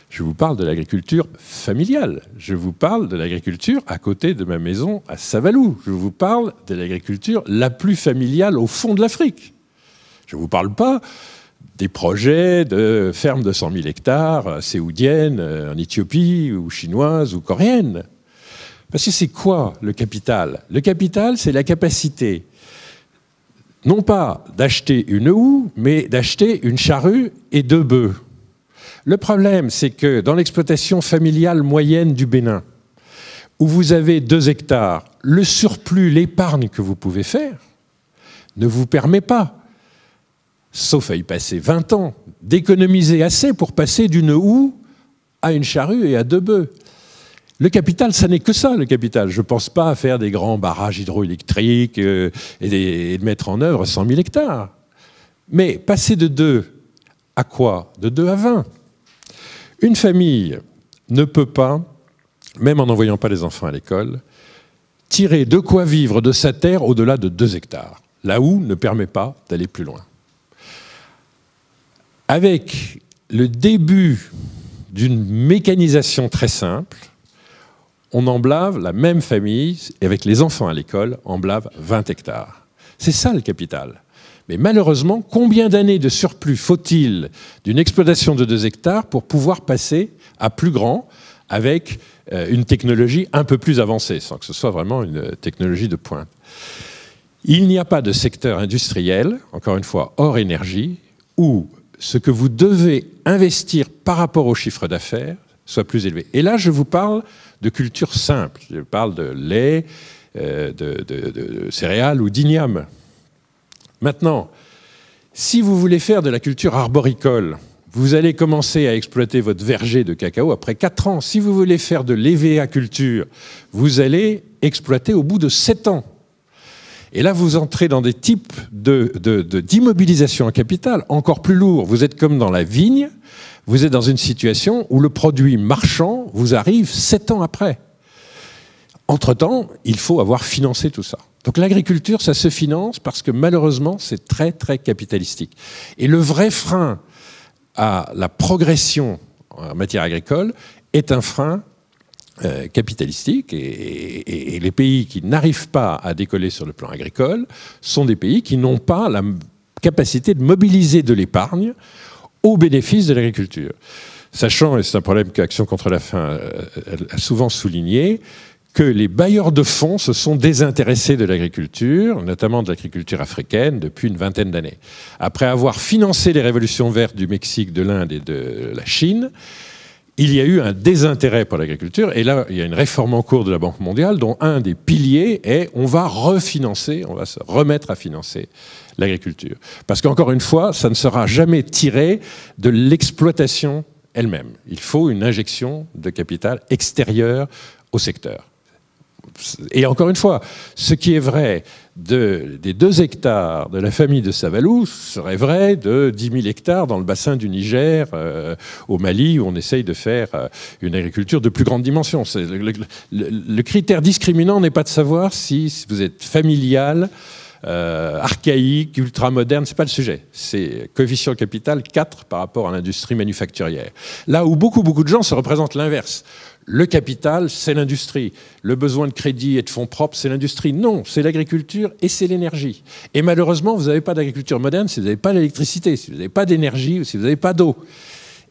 je vous parle de l'agriculture familiale, je vous parle de l'agriculture à côté de ma maison à Savalou, je vous parle de l'agriculture la plus familiale au fond de l'Afrique. Je ne vous parle pas des projets de fermes de 100 000 hectares séoudiennes en Éthiopie ou chinoises ou coréennes. Parce que c'est quoi le capital? Le capital, c'est la capacité non pas d'acheter une houe, mais d'acheter une charrue et 2 bœufs. Le problème, c'est que dans l'exploitation familiale moyenne du Bénin, où vous avez 2 hectares, le surplus, l'épargne que vous pouvez faire, ne vous permet pas, sauf à y passer 20 ans, d'économiser assez pour passer d'une houe à une charrue et à 2 bœufs. Le capital, ça n'est que ça, le capital. Je ne pense pas à faire des grands barrages hydroélectriques et de mettre en œuvre 100 000 hectares. Mais passer de 2 à quoi? De 2 à 20. Une famille ne peut pas, même en n'envoyant pas les enfants à l'école, tirer de quoi vivre de sa terre au-delà de 2 hectares. La houe ne permet pas d'aller plus loin. Avec le début d'une mécanisation très simple, on emblave la même famille, avec les enfants à l'école, emblave 20 hectares. C'est ça le capital. Mais malheureusement, combien d'années de surplus faut-il d'une exploitation de 2 hectares pour pouvoir passer à plus grand avec une technologie un peu plus avancée, sans que ce soit vraiment une technologie de pointe? Il n'y a pas de secteur industriel, encore une fois, hors énergie, où ce que vous devez investir par rapport au chiffre d'affaires soit plus élevé. Et là, je vous parle de culture simple. Je parle de lait, de céréales ou d'igname. Maintenant, si vous voulez faire de la culture arboricole, vous allez commencer à exploiter votre verger de cacao après 4 ans. Si vous voulez faire de l'EVA-culture, vous allez exploiter au bout de 7 ans. Et là, vous entrez dans des types d'immobilisation en capital encore plus lourds. Vous êtes comme dans la vigne, vous êtes dans une situation où le produit marchand vous arrive 7 ans après. Entre-temps, il faut avoir financé tout ça. Donc l'agriculture, ça se finance parce que malheureusement, c'est très, très capitalistique. Et le vrai frein à la progression en matière agricole est un frein capitalistique, et les pays qui n'arrivent pas à décoller sur le plan agricole sont des pays qui n'ont pas la capacité de mobiliser de l'épargne au bénéfice de l'agriculture. Sachant, et c'est un problème qu'Action contre la faim a souvent souligné, que les bailleurs de fonds se sont désintéressés de l'agriculture, notamment de l'agriculture africaine, depuis une vingtaine d'années. Après avoir financé les révolutions vertes du Mexique, de l'Inde et de la Chine, il y a eu un désintérêt pour l'agriculture, et là, il y a une réforme en cours de la Banque mondiale dont un des piliers est on va refinancer, on va se remettre à financer l'agriculture. Parce qu'encore une fois, ça ne sera jamais tiré de l'exploitation elle-même. Il faut une injection de capital extérieur au secteur. Et encore une fois, ce qui est vrai des 2 hectares de la famille de Savalou serait vrai de 10 000 hectares dans le bassin du Niger, au Mali, où on essaye de faire une agriculture de plus grande dimension. Le critère discriminant n'est pas de savoir si vous êtes familial, archaïque, ultramoderne, c'est pas le sujet. C'est coefficient capital 4 par rapport à l'industrie manufacturière. Là où beaucoup de gens se représentent l'inverse. Le capital, c'est l'industrie. Le besoin de crédit et de fonds propres, c'est l'industrie. Non, c'est l'agriculture et c'est l'énergie. Et malheureusement, vous n'avez pas d'agriculture moderne si vous n'avez pas d'électricité, si vous n'avez pas d'énergie ou si vous n'avez pas d'eau.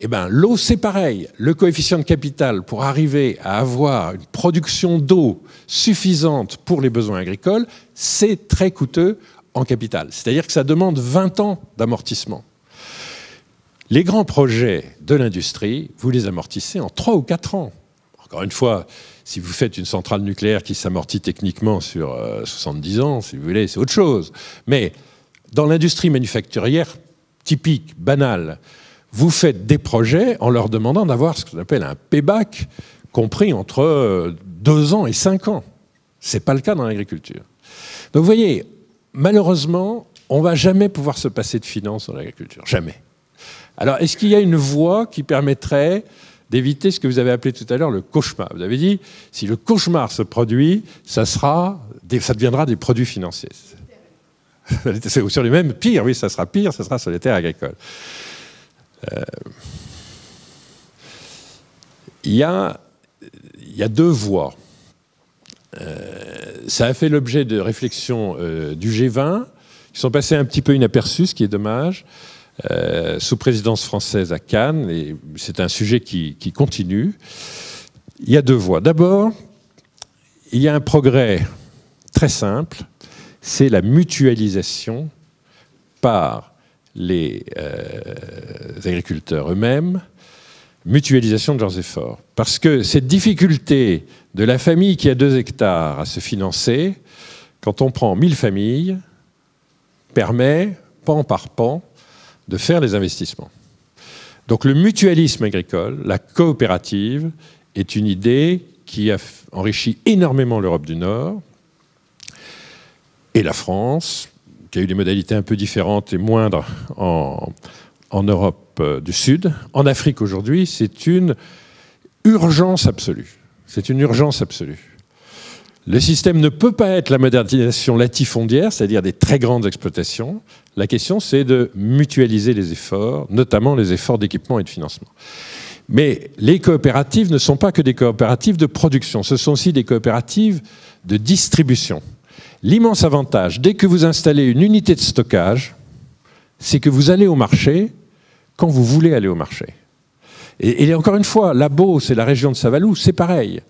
Eh bien, l'eau, c'est pareil. Le coefficient de capital, pour arriver à avoir une production d'eau suffisante pour les besoins agricoles, c'est très coûteux en capital. C'est-à-dire que ça demande 20 ans d'amortissement. Les grands projets de l'industrie, vous les amortissez en 3 ou 4 ans. Encore une fois, si vous faites une centrale nucléaire qui s'amortit techniquement sur 70 ans, si vous voulez, c'est autre chose. Mais dans l'industrie manufacturière typique, banale, vous faites des projets en leur demandant d'avoir ce qu'on appelle un payback, compris entre 2 ans et 5 ans. Ce n'est pas le cas dans l'agriculture. Donc vous voyez, malheureusement, on ne va jamais pouvoir se passer de finances dans l'agriculture. Jamais. Alors, est-ce qu'il y a une voie qui permettrait d'éviter ce que vous avez appelé tout à l'heure le cauchemar? Vous avez dit, si le cauchemar se produit, ça deviendra des produits financiers. C'est sur les mêmes, pire, oui, ça sera pire, ça sera sur les terres agricoles. Il y a 2 voies. Ça a fait l'objet de réflexions du G20, qui sont passées un petit peu inaperçues, ce qui est dommage, sous présidence française à Cannes, et c'est un sujet qui continue. Il y a 2 voies. D'abord, il y a un progrès très simple, c'est la mutualisation par les agriculteurs eux-mêmes, mutualisation de leurs efforts. Parce que cette difficulté de la famille qui a 2 hectares à se financer, quand on prend 1000 familles, permet, pan par pan, de faire les investissements. Donc le mutualisme agricole, la coopérative, est une idée qui a enrichi énormément l'Europe du Nord et la France, qui a eu des modalités un peu différentes et moindres en Europe du Sud. En Afrique aujourd'hui, c'est une urgence absolue. C'est une urgence absolue. Le système ne peut pas être la modernisation latifondiaire, c'est-à-dire des très grandes exploitations. La question, c'est de mutualiser les efforts, notamment les efforts d'équipement et de financement. Mais les coopératives ne sont pas que des coopératives de production, ce sont aussi des coopératives de distribution. L'immense avantage, dès que vous installez une unité de stockage, c'est que vous allez au marché quand vous voulez aller au marché. Et encore une fois, la Beauce et la région de Savalou, c'est pareil.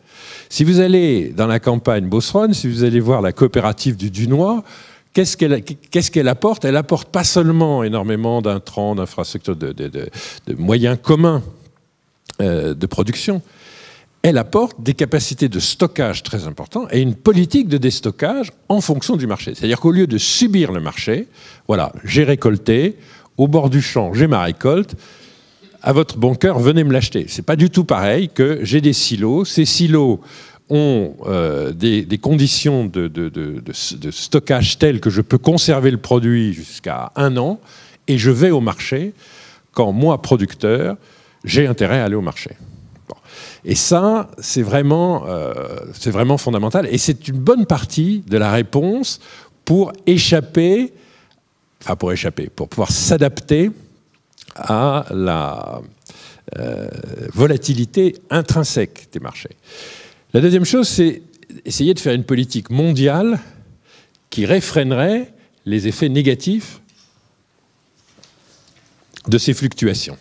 Si vous allez dans la campagne beauceronne, si vous allez voir la coopérative du Dunois, qu'est-ce qu'elle apporte? Elle apporte pas seulement énormément d'intrants, d'infrastructures, de moyens communs de production. Elle apporte des capacités de stockage très importantes et une politique de déstockage en fonction du marché. C'est-à-dire qu'au lieu de subir le marché, voilà, j'ai récolté, au bord du champ, j'ai ma récolte, à votre bon cœur, venez me l'acheter. C'est pas du tout pareil que j'ai des silos. Ces silos ont des conditions de stockage telles que je peux conserver le produit jusqu'à 1 an et je vais au marché quand moi, producteur, j'ai intérêt à aller au marché. Bon. Et ça, c'est vraiment fondamental. Et c'est une bonne partie de la réponse pour pouvoir s'adapter à la volatilité intrinsèque des marchés. La deuxième chose, c'est essayer de faire une politique mondiale qui réfrénerait les effets négatifs de ces fluctuations.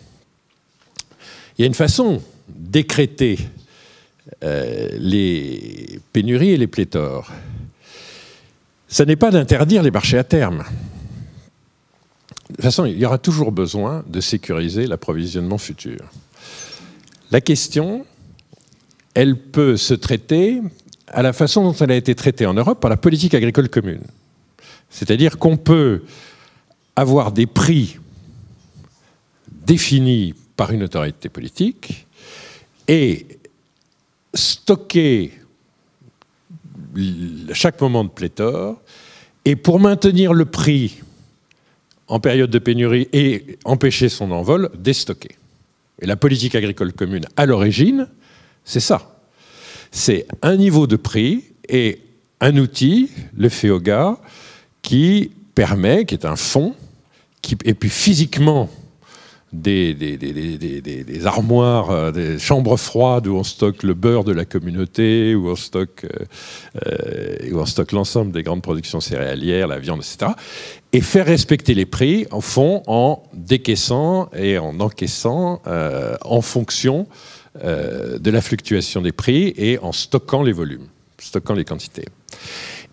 Il y a une façon d'écrêter les pénuries et les pléthores. Ça n'est pas d'interdire les marchés à terme. De toute façon, il y aura toujours besoin de sécuriser l'approvisionnement futur. La question, elle peut se traiter à la façon dont elle a été traitée en Europe par la politique agricole commune. C'est-à-dire qu'on peut avoir des prix définis par une autorité politique et stocker chaque moment de pléthore, et pour maintenir le prix en période de pénurie et empêcher son envol, déstocker. Et la politique agricole commune, à l'origine, c'est ça. C'est un niveau de prix et un outil, le FEOGA, qui permet, qui est un fonds, et puis physiquement des armoires, des chambres froides où on stocke le beurre de la communauté, où on stocke l'ensemble des grandes productions céréalières, la viande, etc. Et faire respecter les prix, au fond, en décaissant et en encaissant en fonction de la fluctuation des prix et en stockant les volumes, stockant les quantités.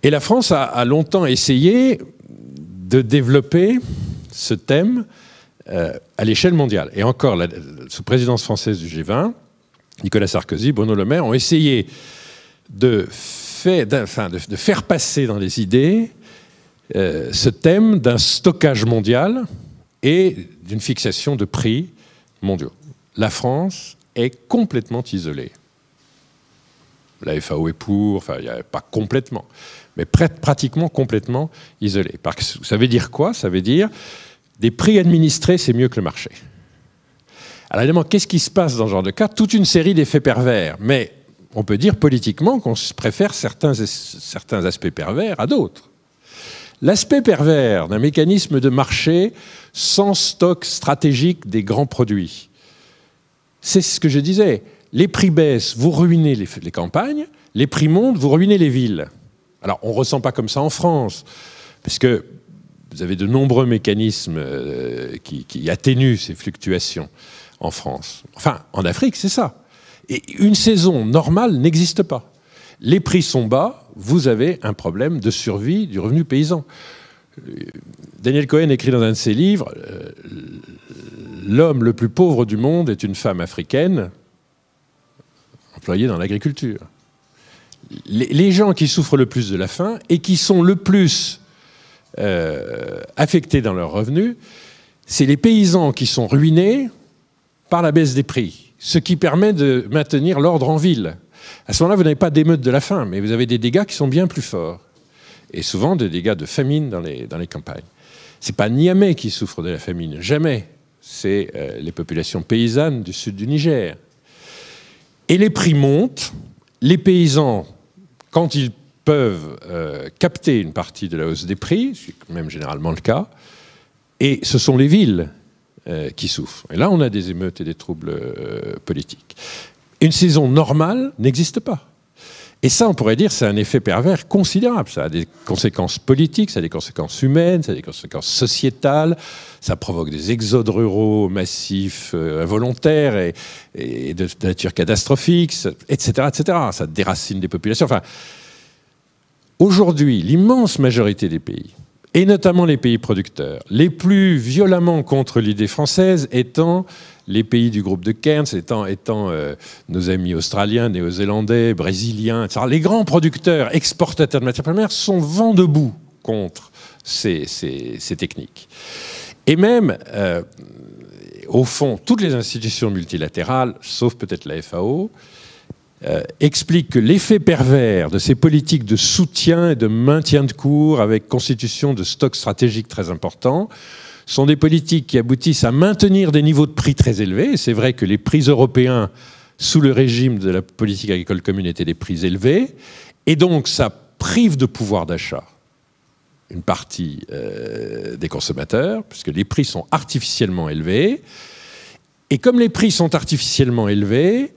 Et la France a longtemps essayé de développer ce thème à l'échelle mondiale. Et encore, sous présidence française du G20, Nicolas Sarkozy, Bruno Le Maire ont essayé de faire passer dans les idées ce thème d'un stockage mondial et d'une fixation de prix mondiaux. La France est complètement isolée. La FAO est pour, enfin, pas complètement, mais pratiquement complètement isolée. Ça veut dire quoi? Ça veut dire des prix administrés, c'est mieux que le marché. Alors évidemment, qu'est-ce qui se passe dans ce genre de cas? Toute une série d'effets pervers, mais on peut dire politiquement qu'on préfère certains aspects pervers à d'autres. L'aspect pervers d'un mécanisme de marché sans stock stratégique des grands produits, c'est ce que je disais. Les prix baissent, vous ruinez les campagnes, les prix montent, vous ruinez les villes. Alors on ne ressent pas comme ça en France, parce que vous avez de nombreux mécanismes qui atténuent ces fluctuations en France. Enfin, en Afrique, c'est ça. Et une saison normale n'existe pas. Les prix sont bas, vous avez un problème de survie du revenu paysan. Daniel Cohen écrit dans un de ses livres « L'homme le plus pauvre du monde est une femme africaine employée dans l'agriculture ». Les gens qui souffrent le plus de la faim et qui sont le plus affectés dans leurs revenus, c'est les paysans qui sont ruinés par la baisse des prix, ce qui permet de maintenir l'ordre en ville. À ce moment-là, vous n'avez pas d'émeute de la faim, mais vous avez des dégâts qui sont bien plus forts. Et souvent des dégâts de famine dans les campagnes. Ce n'est pas Niamey qui souffre de la famine, jamais. C'est les populations paysannes du sud du Niger. Et les prix montent. Les paysans, quand ils peuvent capter une partie de la hausse des prix, c'est même généralement le cas, et ce sont les villes qui souffrent. Et là, on a des émeutes et des troubles politiques. Une saison normale n'existe pas. Et ça, on pourrait dire, c'est un effet pervers considérable. Ça a des conséquences politiques, ça a des conséquences humaines, ça a des conséquences sociétales, ça provoque des exodes ruraux massifs, involontaires et de nature catastrophique, etc., etc. Ça déracine des populations. Enfin, aujourd'hui, l'immense majorité des pays, et notamment les pays producteurs, les plus violemment contre l'idée française étant les pays du groupe de Cairns, étant nos amis australiens, néo-zélandais, brésiliens, etc. Les grands producteurs, exportateurs de matières premières sont vent debout contre ces techniques. Et même, au fond, toutes les institutions multilatérales, sauf peut-être la FAO, expliquent que l'effet pervers de ces politiques de soutien et de maintien de cours avec constitution de stocks stratégiques très importants sont des politiques qui aboutissent à maintenir des niveaux de prix très élevés. C'est vrai que les prix européens, sous le régime de la politique agricole commune, étaient des prix élevés. Et donc, ça prive de pouvoir d'achat une partie des consommateurs, puisque les prix sont artificiellement élevés. Et comme les prix sont artificiellement élevés,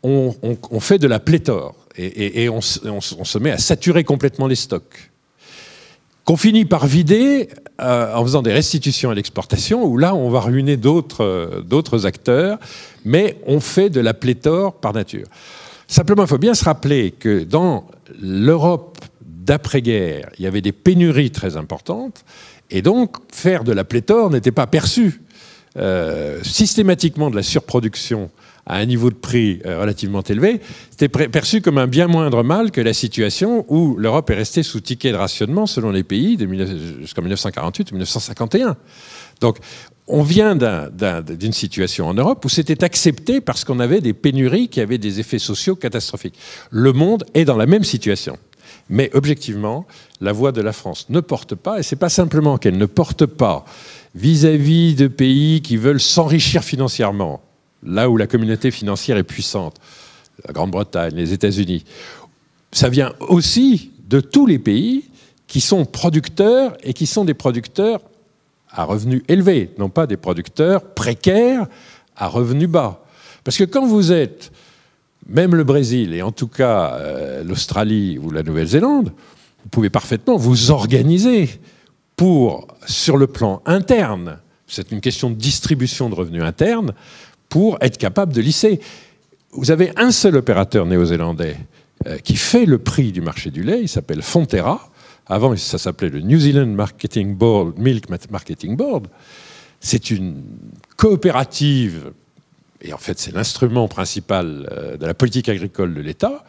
on fait de la pléthore. Et on se met à saturer complètement les stocks, qu'on finit par vider en faisant des restitutions à l'exportation, où là, on va ruiner d'autres acteurs, mais on fait de la pléthore par nature. Simplement, il faut bien se rappeler que dans l'Europe d'après-guerre, il y avait des pénuries très importantes, et donc faire de la pléthore n'était pas perçu. Systématiquement de la surproduction à un niveau de prix relativement élevé, c'était perçu comme un bien moindre mal que la situation où l'Europe est restée sous ticket de rationnement selon les pays jusqu'en 1948 ou 1951. Donc, on vient d'une situation en Europe où c'était accepté parce qu'on avait des pénuries qui avaient des effets sociaux catastrophiques. Le monde est dans la même situation. Mais objectivement, la voix de la France ne porte pas, et ce n'est pas simplement qu'elle ne porte pas vis-à-vis de pays qui veulent s'enrichir financièrement, là où la communauté financière est puissante, la Grande-Bretagne, les États-Unis. Ça vient aussi de tous les pays qui sont producteurs et qui sont des producteurs à revenus élevés, non pas des producteurs précaires à revenus bas. Parce que quand vous êtes, même le Brésil et en tout cas l'Australie ou la Nouvelle-Zélande, vous pouvez parfaitement vous organiser pour, sur le plan interne, c'est une question de distribution de revenus internes, pour être capable de lisser. Vous avez un seul opérateur néo-zélandais qui fait le prix du marché du lait, il s'appelle Fonterra. Avant, ça s'appelait le New Zealand Milk Marketing Board. C'est une coopérative, et en fait c'est l'instrument principal de la politique agricole de l'État,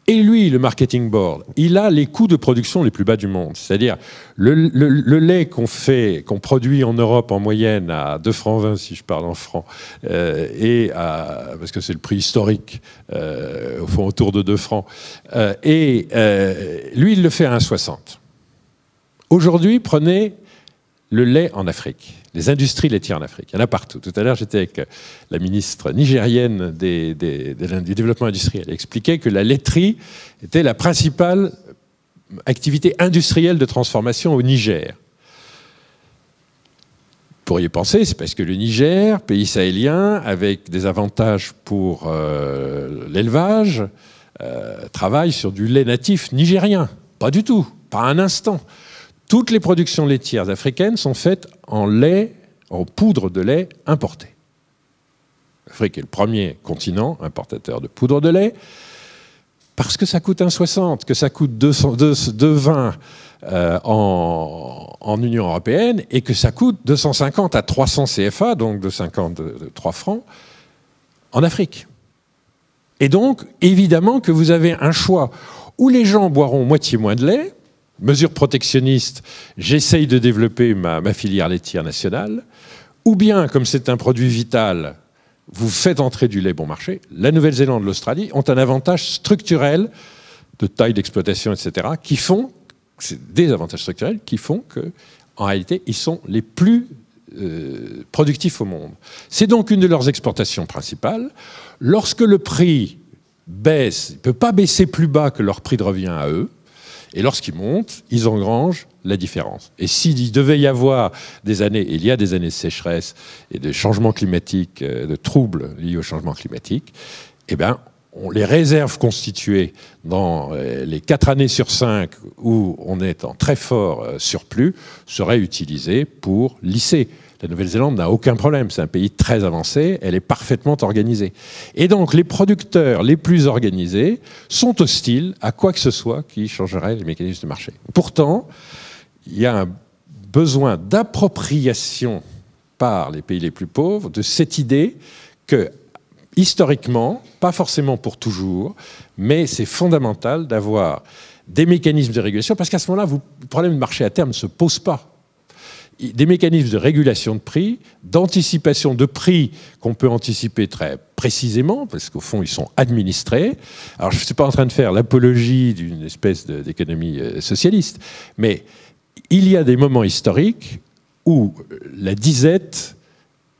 Et lui, le marketing board, il a les coûts de production les plus bas du monde. C'est-à-dire le lait qu'on produit en Europe en moyenne à 2,20 francs, si je parle en francs, parce que c'est le prix historique, au fond autour de 2 francs, lui, il le fait à 1,60. Aujourd'hui, prenez le lait en Afrique, les industries laitières en Afrique. Il y en a partout. Tout à l'heure, j'étais avec la ministre nigérienne du développement industriel. Elle expliquait que la laiterie était la principale activité industrielle de transformation au Niger. Vous pourriez penser, c'est parce que le Niger, pays sahélien, avec des avantages pour l'élevage, travaille sur du lait natif nigérien. Pas du tout, pas un instant. Toutes les productions laitières africaines sont faites en lait, en poudre de lait importé. L'Afrique est le premier continent importateur de poudre de lait, parce que ça coûte 1,60, que ça coûte 2,20 en Union européenne, et que ça coûte 250 à 300 CFA, donc de 53 francs, en Afrique. Et donc, évidemment que vous avez un choix où les gens boiront moitié moins de lait. Mesure protectionniste, j'essaye de développer ma filière laitière nationale, ou bien, comme c'est un produit vital, vous faites entrer du lait bon marché. La Nouvelle-Zélande, l'Australie ont un avantage structurel de taille d'exploitation, etc., qui font, c'est des avantages structurels qui font que, en réalité, ils sont les plus productifs au monde. C'est donc une de leurs exportations principales. Lorsque le prix baisse, il ne peut pas baisser plus bas que leur prix de revient à eux. Et lorsqu'ils montent, ils engrangent la différence. Et s'il devait y avoir des années, et il y a des années de sécheresse et de changements climatiques, de troubles liés au changement climatique, eh bien, les réserves constituées dans les 4 années sur 5 où on est en très fort surplus seraient utilisées pour lisser. La Nouvelle-Zélande n'a aucun problème, c'est un pays très avancé, elle est parfaitement organisée. Et donc les producteurs les plus organisés sont hostiles à quoi que ce soit qui changerait les mécanismes de marché. Pourtant, il y a un besoin d'appropriation par les pays les plus pauvres de cette idée que, historiquement, pas forcément pour toujours, mais c'est fondamental d'avoir des mécanismes de régulation, parce qu'à ce moment-là, le problème de marché à terme ne se pose pas. Des mécanismes de régulation de prix, d'anticipation de prix qu'on peut anticiper très précisément, parce qu'au fond, ils sont administrés. Alors, je ne suis pas en train de faire l'apologie d'une espèce d'économie socialiste, mais il y a des moments historiques où la disette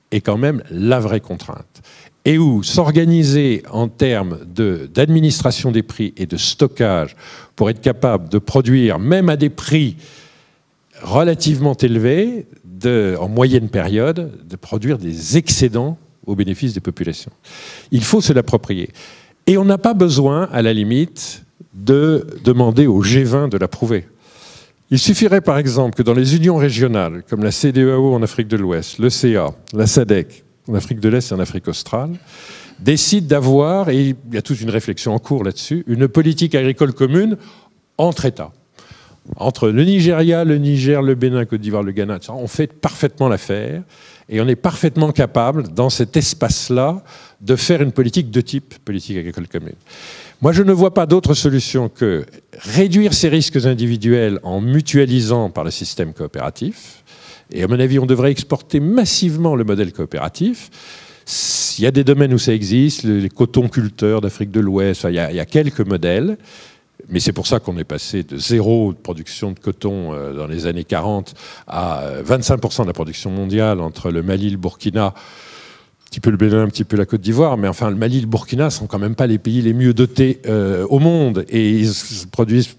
est quand même la vraie contrainte, et où s'organiser en termes d'administration des prix et de stockage pour être capable de produire, même à des prix relativement élevé, en moyenne période, de produire des excédents au bénéfice des populations. Il faut se l'approprier. Et on n'a pas besoin, à la limite, de demander au G20 de l'approuver. Il suffirait, par exemple, que dans les unions régionales, comme la CEDEAO en Afrique de l'Ouest, l'ECA, la SADC, en Afrique de l'Est et en Afrique australe, décident d'avoir, et il y a toute une réflexion en cours là-dessus, une politique agricole commune entre États. Entre le Nigeria, le Niger, le Bénin, Côte d'Ivoire, le Ghana, on fait parfaitement l'affaire et on est parfaitement capable, dans cet espace-là, de faire une politique de type politique agricole commune. Moi, je ne vois pas d'autre solution que réduire ces risques individuels en mutualisant par le système coopératif. Et à mon avis, on devrait exporter massivement le modèle coopératif. Il y a des domaines où ça existe, les cotonculteurs d'Afrique de l'Ouest, il y a quelques modèles. Mais c'est pour ça qu'on est passé de 0 de production de coton dans les années 40 à 25% de la production mondiale entre le Mali et le Burkina, un petit peu le Bénin, un petit peu la Côte d'Ivoire, mais enfin le Mali et le Burkina ne sont quand même pas les pays les mieux dotés au monde, et ils produisent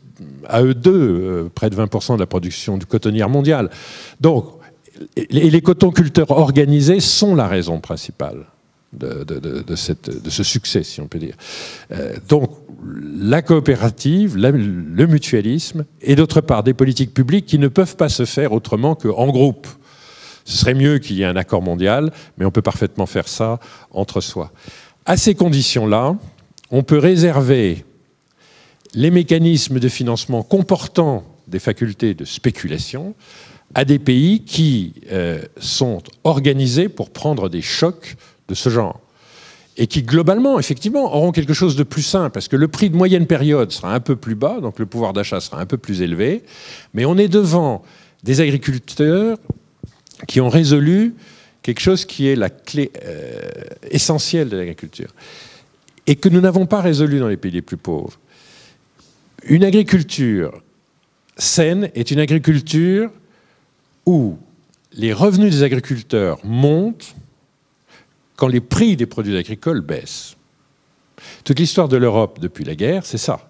à eux deux près de 20% de la production du cotonnière mondiale. Donc les cotonculteurs organisés sont la raison principale de ce succès, si on peut dire. Donc, la coopérative, le mutualisme, et d'autre part, des politiques publiques qui ne peuvent pas se faire autrement qu'en groupe. Ce serait mieux qu'il y ait un accord mondial, mais on peut parfaitement faire ça entre soi. À ces conditions-là, on peut réserver les mécanismes de financement comportant des facultés de spéculation à des pays qui sont organisés pour prendre des chocs de ce genre. et qui, globalement, effectivement, auront quelque chose de plus sain, parce que le prix de moyenne période sera un peu plus bas, donc le pouvoir d'achat sera un peu plus élevé, mais on est devant des agriculteurs qui ont résolu quelque chose qui est la clé essentielle de l'agriculture, et que nous n'avons pas résolu dans les pays les plus pauvres. Une agriculture saine est une agriculture où les revenus des agriculteurs montent quand les prix des produits agricoles baissent. Toute l'histoire de l'Europe depuis la guerre, c'est ça.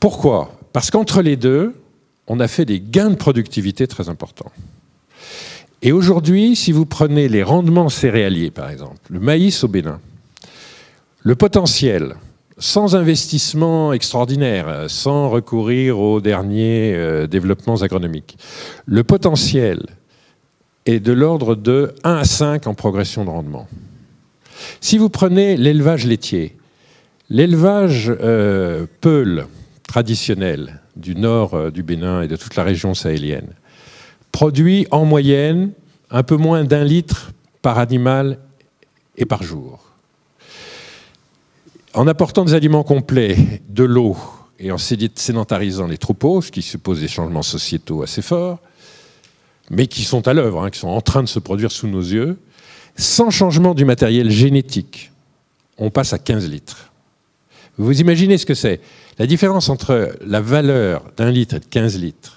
Pourquoi? Parce qu'entre les deux, on a fait des gains de productivité très importants. Et aujourd'hui, si vous prenez les rendements céréaliers, par exemple, le maïs au Bénin, le potentiel, sans investissement extraordinaire, sans recourir aux derniers développements agronomiques, le potentiel est de l'ordre de 1 à 5 en progression de rendement. Si vous prenez l'élevage laitier, l'élevage peul traditionnel du nord du Bénin et de toute la région sahélienne produit en moyenne un peu moins d'1 litre par animal et par jour. En apportant des aliments complets, de l'eau et en sédentarisant les troupeaux, ce qui suppose des changements sociétaux assez forts, mais qui sont à l'œuvre, qui sont en train de se produire sous nos yeux, sans changement du matériel génétique, on passe à 15 litres. Vous imaginez ce que c'est? La différence entre la valeur d'1 litre et de 15 litres,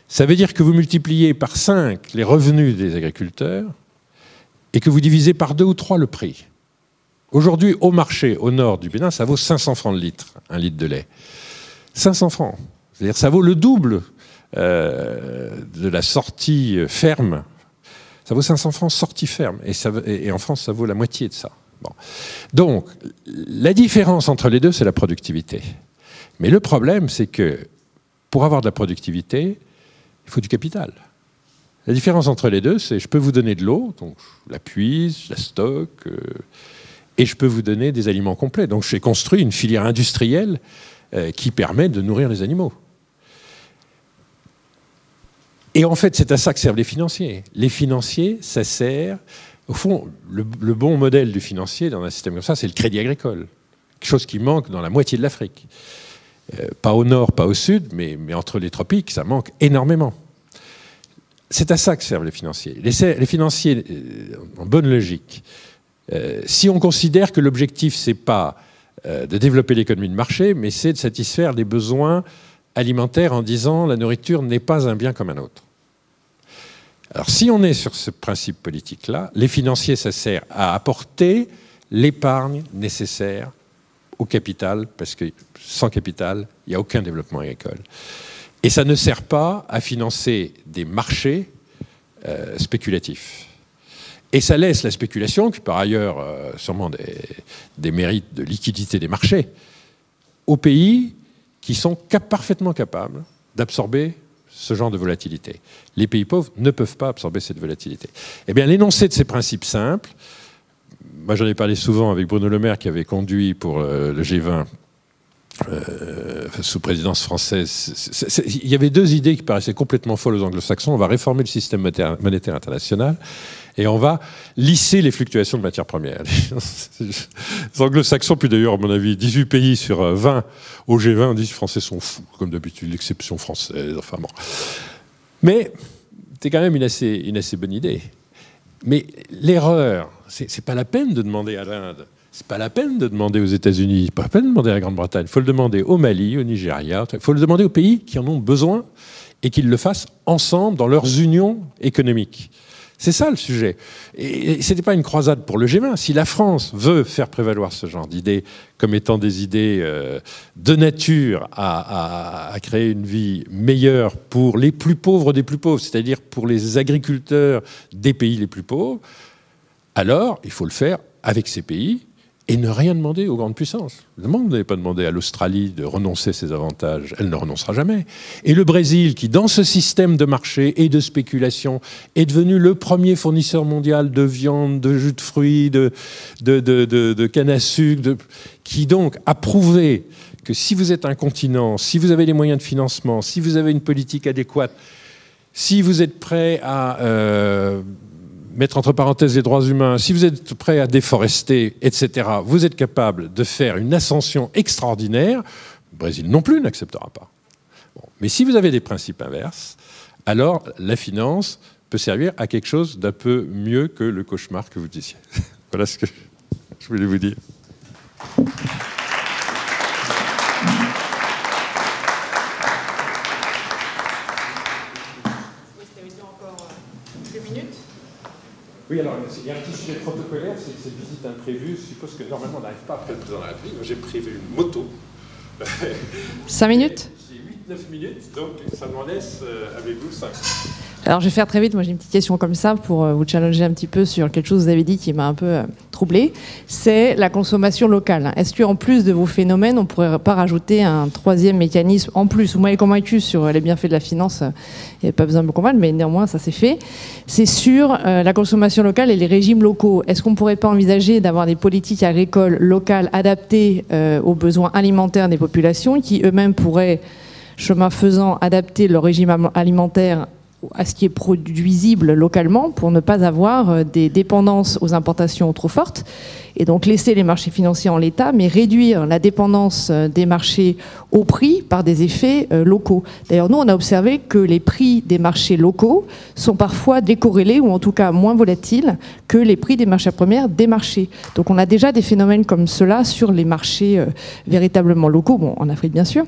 ça veut dire que vous multipliez par 5 les revenus des agriculteurs et que vous divisez par 2 ou 3 le prix. Aujourd'hui, au marché, au nord du Bénin, ça vaut 500 francs le litre, 1 litre de lait. 500 francs. C'est-à-dire que ça vaut le double de la sortie ferme. Ça vaut 500 francs sortie ferme. Et en France, ça vaut la moitié de ça. Bon. Donc, la différence entre les deux, c'est la productivité. Mais le problème, c'est que pour avoir de la productivité, il faut du capital. La différence entre les deux, c'est je peux vous donner de l'eau, donc je la puise, je la stocke, et je peux vous donner des aliments complets. Donc j'ai construit une filière industrielle qui permet de nourrir les animaux. Et en fait, c'est à ça que servent les financiers. Les financiers, ça sert... Au fond, le bon modèle du financier dans un système comme ça, c'est le crédit agricole. Quelque chose qui manque dans la moitié de l'Afrique. Pas au nord, pas au sud, mais entre les tropiques, ça manque énormément. C'est à ça que servent les financiers. Les financiers, en bonne logique, si on considère que l'objectif, c'est pas de développer l'économie de marché, mais c'est de satisfaire les besoins alimentaire en disant la nourriture n'est pas un bien comme un autre. Alors si on est sur ce principe politique-là, les financiers, ça sert à apporter l'épargne nécessaire au capital, parce que sans capital, il n'y a aucun développement agricole. Et ça ne sert pas à financer des marchés spéculatifs. Et ça laisse la spéculation, qui par ailleurs sûrement des mérites de liquidité des marchés, aux pays qui sont parfaitement capables d'absorber ce genre de volatilité. Les pays pauvres ne peuvent pas absorber cette volatilité. Eh bien, l'énoncé de ces principes simples, moi j'en ai parlé souvent avec Bruno Le Maire qui avait conduit pour le G20 sous présidence française. Il y avait 2 idées qui paraissaient complètement folles aux anglo-saxons. On va réformer le système monétaire international et on va lisser les fluctuations de matières premières. Les anglo-saxons, puis d'ailleurs, à mon avis, 18 pays sur 20 au G20, on dit que les Français sont fous, comme d'habitude, l'exception française, enfin bon. Mais c'est quand même une assez bonne idée. Mais l'erreur, c'est pas la peine de demander à l'Inde, c'est pas la peine de demander aux États-Unis, pas la peine de demander à la Grande-Bretagne, il faut le demander au Mali, au Nigeria, il faut le demander aux pays qui en ont besoin et qu'ils le fassent ensemble dans leurs unions économiques. C'est ça le sujet. Et ce n'était pas une croisade pour le G20. Si la France veut faire prévaloir ce genre d'idées comme étant des idées de nature à créer une vie meilleure pour les plus pauvres des plus pauvres, c'est-à-dire pour les agriculteurs des pays les plus pauvres, alors il faut le faire avec ces pays et ne rien demander aux grandes puissances. Vous n'avez pas demandé à l'Australie de renoncer à ses avantages, elle ne renoncera jamais. Et le Brésil, qui dans ce système de marché et de spéculation est devenu le premier fournisseur mondial de viande, de jus de fruits, de canne à sucre, qui donc a prouvé que si vous êtes un continent, si vous avez les moyens de financement, si vous avez une politique adéquate, si vous êtes prêt à mettre entre parenthèses les droits humains, si vous êtes prêt à déforester, etc., vous êtes capable de faire une ascension extraordinaire, le Brésil non plus n'acceptera pas. Bon. Mais si vous avez des principes inverses, alors la finance peut servir à quelque chose d'un peu mieux que le cauchemar que vous disiez. Voilà ce que je voulais vous dire. Oui, alors, il y a un petit sujet protocolaire, c'est que cette visite imprévue, je suppose que normalement on n'arrive pas après le président de la République. J'ai prévu une moto. 5 minutes? J'ai 8-9 minutes, donc ça m'en laisse avec vous 5. Alors je vais faire très vite, moi j'ai une petite question comme ça pour vous challenger un petit peu sur quelque chose que vous avez dit qui m'a un peu troublée. C'est la consommation locale. Est-ce qu'en plus de vos phénomènes, on ne pourrait pas rajouter un troisième mécanisme en plus? Vous m'avez convaincu sur les bienfaits de la finance, il n'y avait pas besoin de me convaincre, mais néanmoins ça s'est fait. C'est sur la consommation locale et les régimes locaux. Est-ce qu'on ne pourrait pas envisager d'avoir des politiques agricoles locales adaptées aux besoins alimentaires des populations qui eux-mêmes pourraient, chemin faisant, adapter leur régime alimentaire à ce qui est produisible localement pour ne pas avoir des dépendances aux importations trop fortes et donc laisser les marchés financiers en l'état mais réduire la dépendance des marchés au prix par des effets locaux. D'ailleurs, nous, on a observé que les prix des marchés locaux sont parfois décorrélés ou en tout cas moins volatiles que les prix des matières premières des marchés. Donc on a déjà des phénomènes comme cela sur les marchés véritablement locaux, bon, en Afrique bien sûr,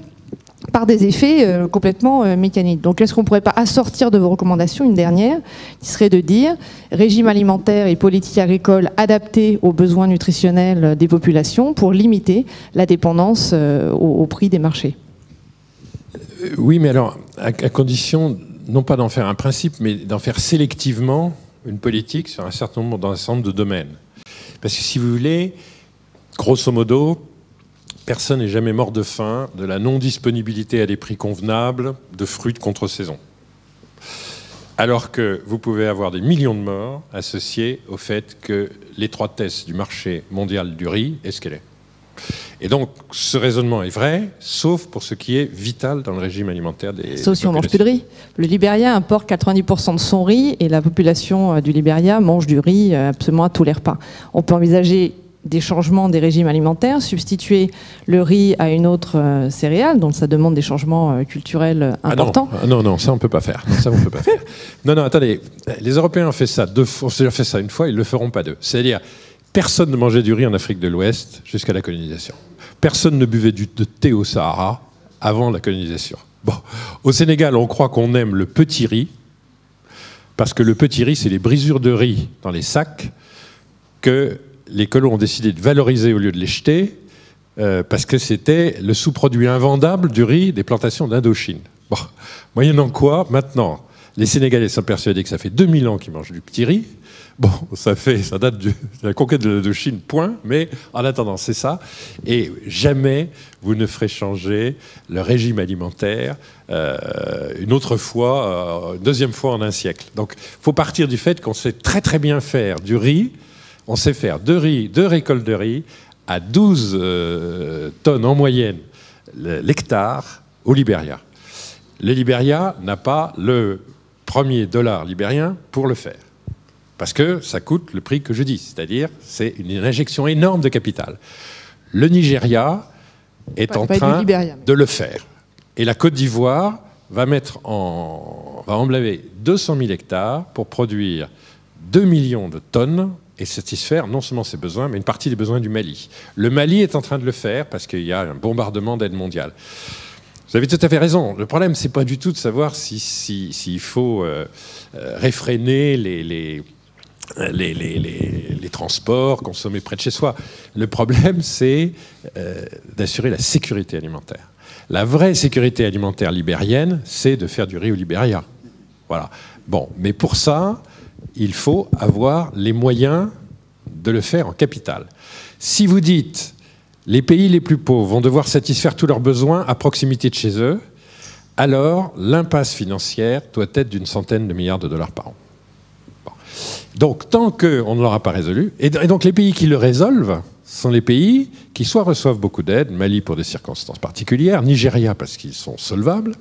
par des effets complètement mécaniques. Donc est-ce qu'on ne pourrait pas assortir de vos recommandations une dernière, qui serait de dire régime alimentaire et politique agricole adaptés aux besoins nutritionnels des populations pour limiter la dépendance au prix des marchés? Oui, mais alors, à condition, non pas d'en faire un principe, mais d'en faire sélectivement une politique sur un certain nombre de domaines. Parce que si vous voulez, grosso modo, personne n'est jamais mort de faim de la non-disponibilité à des prix convenables de fruits de contre-saison. Alors que vous pouvez avoir des millions de morts associés au fait que l'étroitesse du marché mondial du riz est ce qu'elle est. Et donc, ce raisonnement est vrai, sauf pour ce qui est vital dans le régime alimentaire des sauf si on mange plus de riz. Le Libéria importe 90% de son riz et la population du Libéria mange du riz absolument à tous les repas. On peut envisager des changements des régimes alimentaires, substituer le riz à une autre céréale, donc ça demande des changements culturels importants. Non, ça on peut pas faire. Non, attendez, les Européens ont fait ça deux fois, ont fait ça une fois, ils le feront pas deux. C'est-à-dire, personne ne mangeait du riz en Afrique de l'Ouest jusqu'à la colonisation. Personne ne buvait de thé au Sahara avant la colonisation. Bon, au Sénégal, on croit qu'on aime le petit riz, parce que le petit riz, c'est les brisures de riz dans les sacs que les colons ont décidé de valoriser au lieu de les jeter, parce que c'était le sous-produit invendable du riz des plantations d'Indochine. Bon, moyennant quoi, maintenant, les Sénégalais sont persuadés que ça fait 2000 ans qu'ils mangent du petit riz. Bon, ça date de la conquête de l'Indochine, point, mais en attendant, c'est ça. Et jamais vous ne ferez changer le régime alimentaire une autre fois, une deuxième fois en un siècle. Donc, il faut partir du fait qu'on sait très très bien faire du riz. On sait faire deux récoltes de riz à 12 tonnes en moyenne l'hectare au Libéria. Le Libéria n'a pas le premier dollar libérien pour le faire. Parce que ça coûte le prix que je dis, c'est-à-dire c'est une injection énorme de capital. Le Nigeria est en train de le faire. Et la Côte d'Ivoire va emblaver 200 000 hectares pour produire 2 millions de tonnes et satisfaire non seulement ses besoins, mais une partie des besoins du Mali. Le Mali est en train de le faire parce qu'il y a un bombardement d'aide mondiale. Vous avez tout à fait raison. Le problème, c'est pas du tout de savoir s'il faut réfréner les transports, consommer près de chez soi. Le problème, c'est d'assurer la sécurité alimentaire. La vraie sécurité alimentaire libérienne, c'est de faire du riz au Libéria. Voilà. Bon, mais pour ça, il faut avoir les moyens de le faire en capital. Si vous dites les pays les plus pauvres vont devoir satisfaire tous leurs besoins à proximité de chez eux, alors l'impasse financière doit être d'une centaine de milliards de dollars par an. Bon. Donc tant qu'on ne l'aura pas résolu, et donc les pays qui le résolvent sont les pays qui soit reçoivent beaucoup d'aide, Mali pour des circonstances particulières, Nigeria parce qu'ils sont solvables,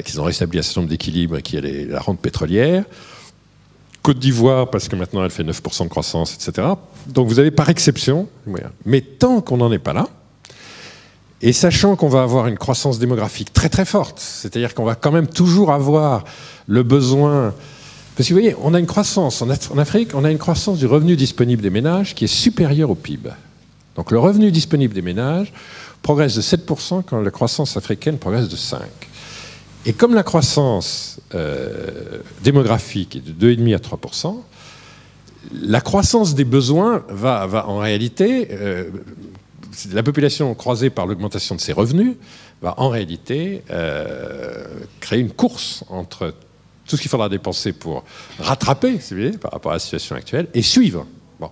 qu'ils ont rétabli un certain nombre d'équilibres et qu'il y a la rente pétrolière, Côte d'Ivoire, parce que maintenant elle fait 9% de croissance, etc. Donc vous avez par exception, mais tant qu'on n'en est pas là, et sachant qu'on va avoir une croissance démographique très très forte, c'est-à-dire qu'on va quand même toujours avoir le besoin... Parce que vous voyez, on a une croissance, en Afrique, on a une croissance du revenu disponible des ménages qui est supérieure au PIB. Donc le revenu disponible des ménages progresse de 7% quand la croissance africaine progresse de 5%. Et comme la croissance démographique est de 2,5 à 3%, la croissance des besoins va en réalité... la population croisée par l'augmentation de ses revenus va en réalité créer une course entre tout ce qu'il faudra dépenser pour rattraper, si vous voulez, par rapport à la situation actuelle, et suivre. Bon.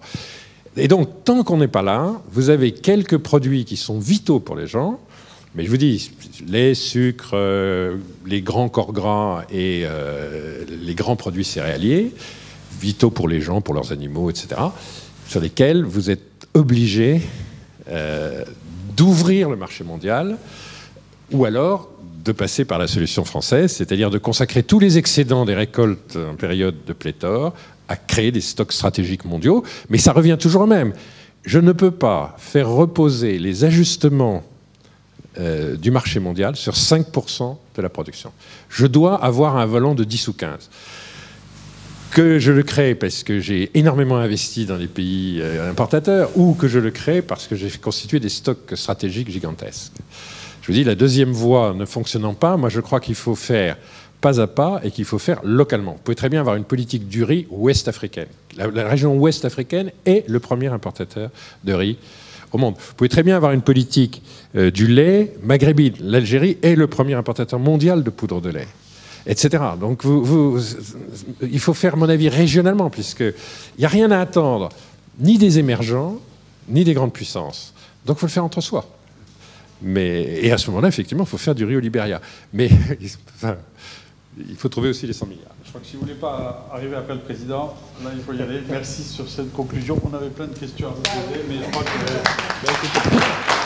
Et donc, tant qu'on n'est pas là, vous avez quelques produits qui sont vitaux pour les gens, mais je vous dis, lait, sucre, les grands corps gras et les grands produits céréaliers, vitaux pour les gens, pour leurs animaux, etc., sur lesquels vous êtes obligés d'ouvrir le marché mondial, ou alors de passer par la solution française, c'est-à-dire de consacrer tous les excédents des récoltes en période de pléthore à créer des stocks stratégiques mondiaux. Mais ça revient toujours au même. Je ne peux pas faire reposer les ajustements du marché mondial sur 5% de la production. Je dois avoir un volant de 10 ou 15. Que je le crée parce que j'ai énormément investi dans les pays importateurs, ou que je le crée parce que j'ai constitué des stocks stratégiques gigantesques. Je vous dis, la deuxième voie ne fonctionnant pas, moi je crois qu'il faut faire pas à pas et qu'il faut faire localement. Vous pouvez très bien avoir une politique du riz ouest-africaine. La région ouest-africaine est le premier importateur de riz au monde. Vous pouvez très bien avoir une politique du lait maghrébine. L'Algérie est le premier importateur mondial de poudre de lait, etc. Donc il faut faire, à mon avis, régionalement, puisqu'il n'y a rien à attendre, ni des émergents, ni des grandes puissances. Donc il faut le faire entre soi. Et à ce moment-là, effectivement, il faut faire du riz au Libéria. Mais enfin, il faut trouver aussi les 100 milliards. Je crois que si vous ne voulez pas arriver après le président, là, il faut y aller. Merci sur cette conclusion. On avait plein de questions à vous poser, mais je crois que...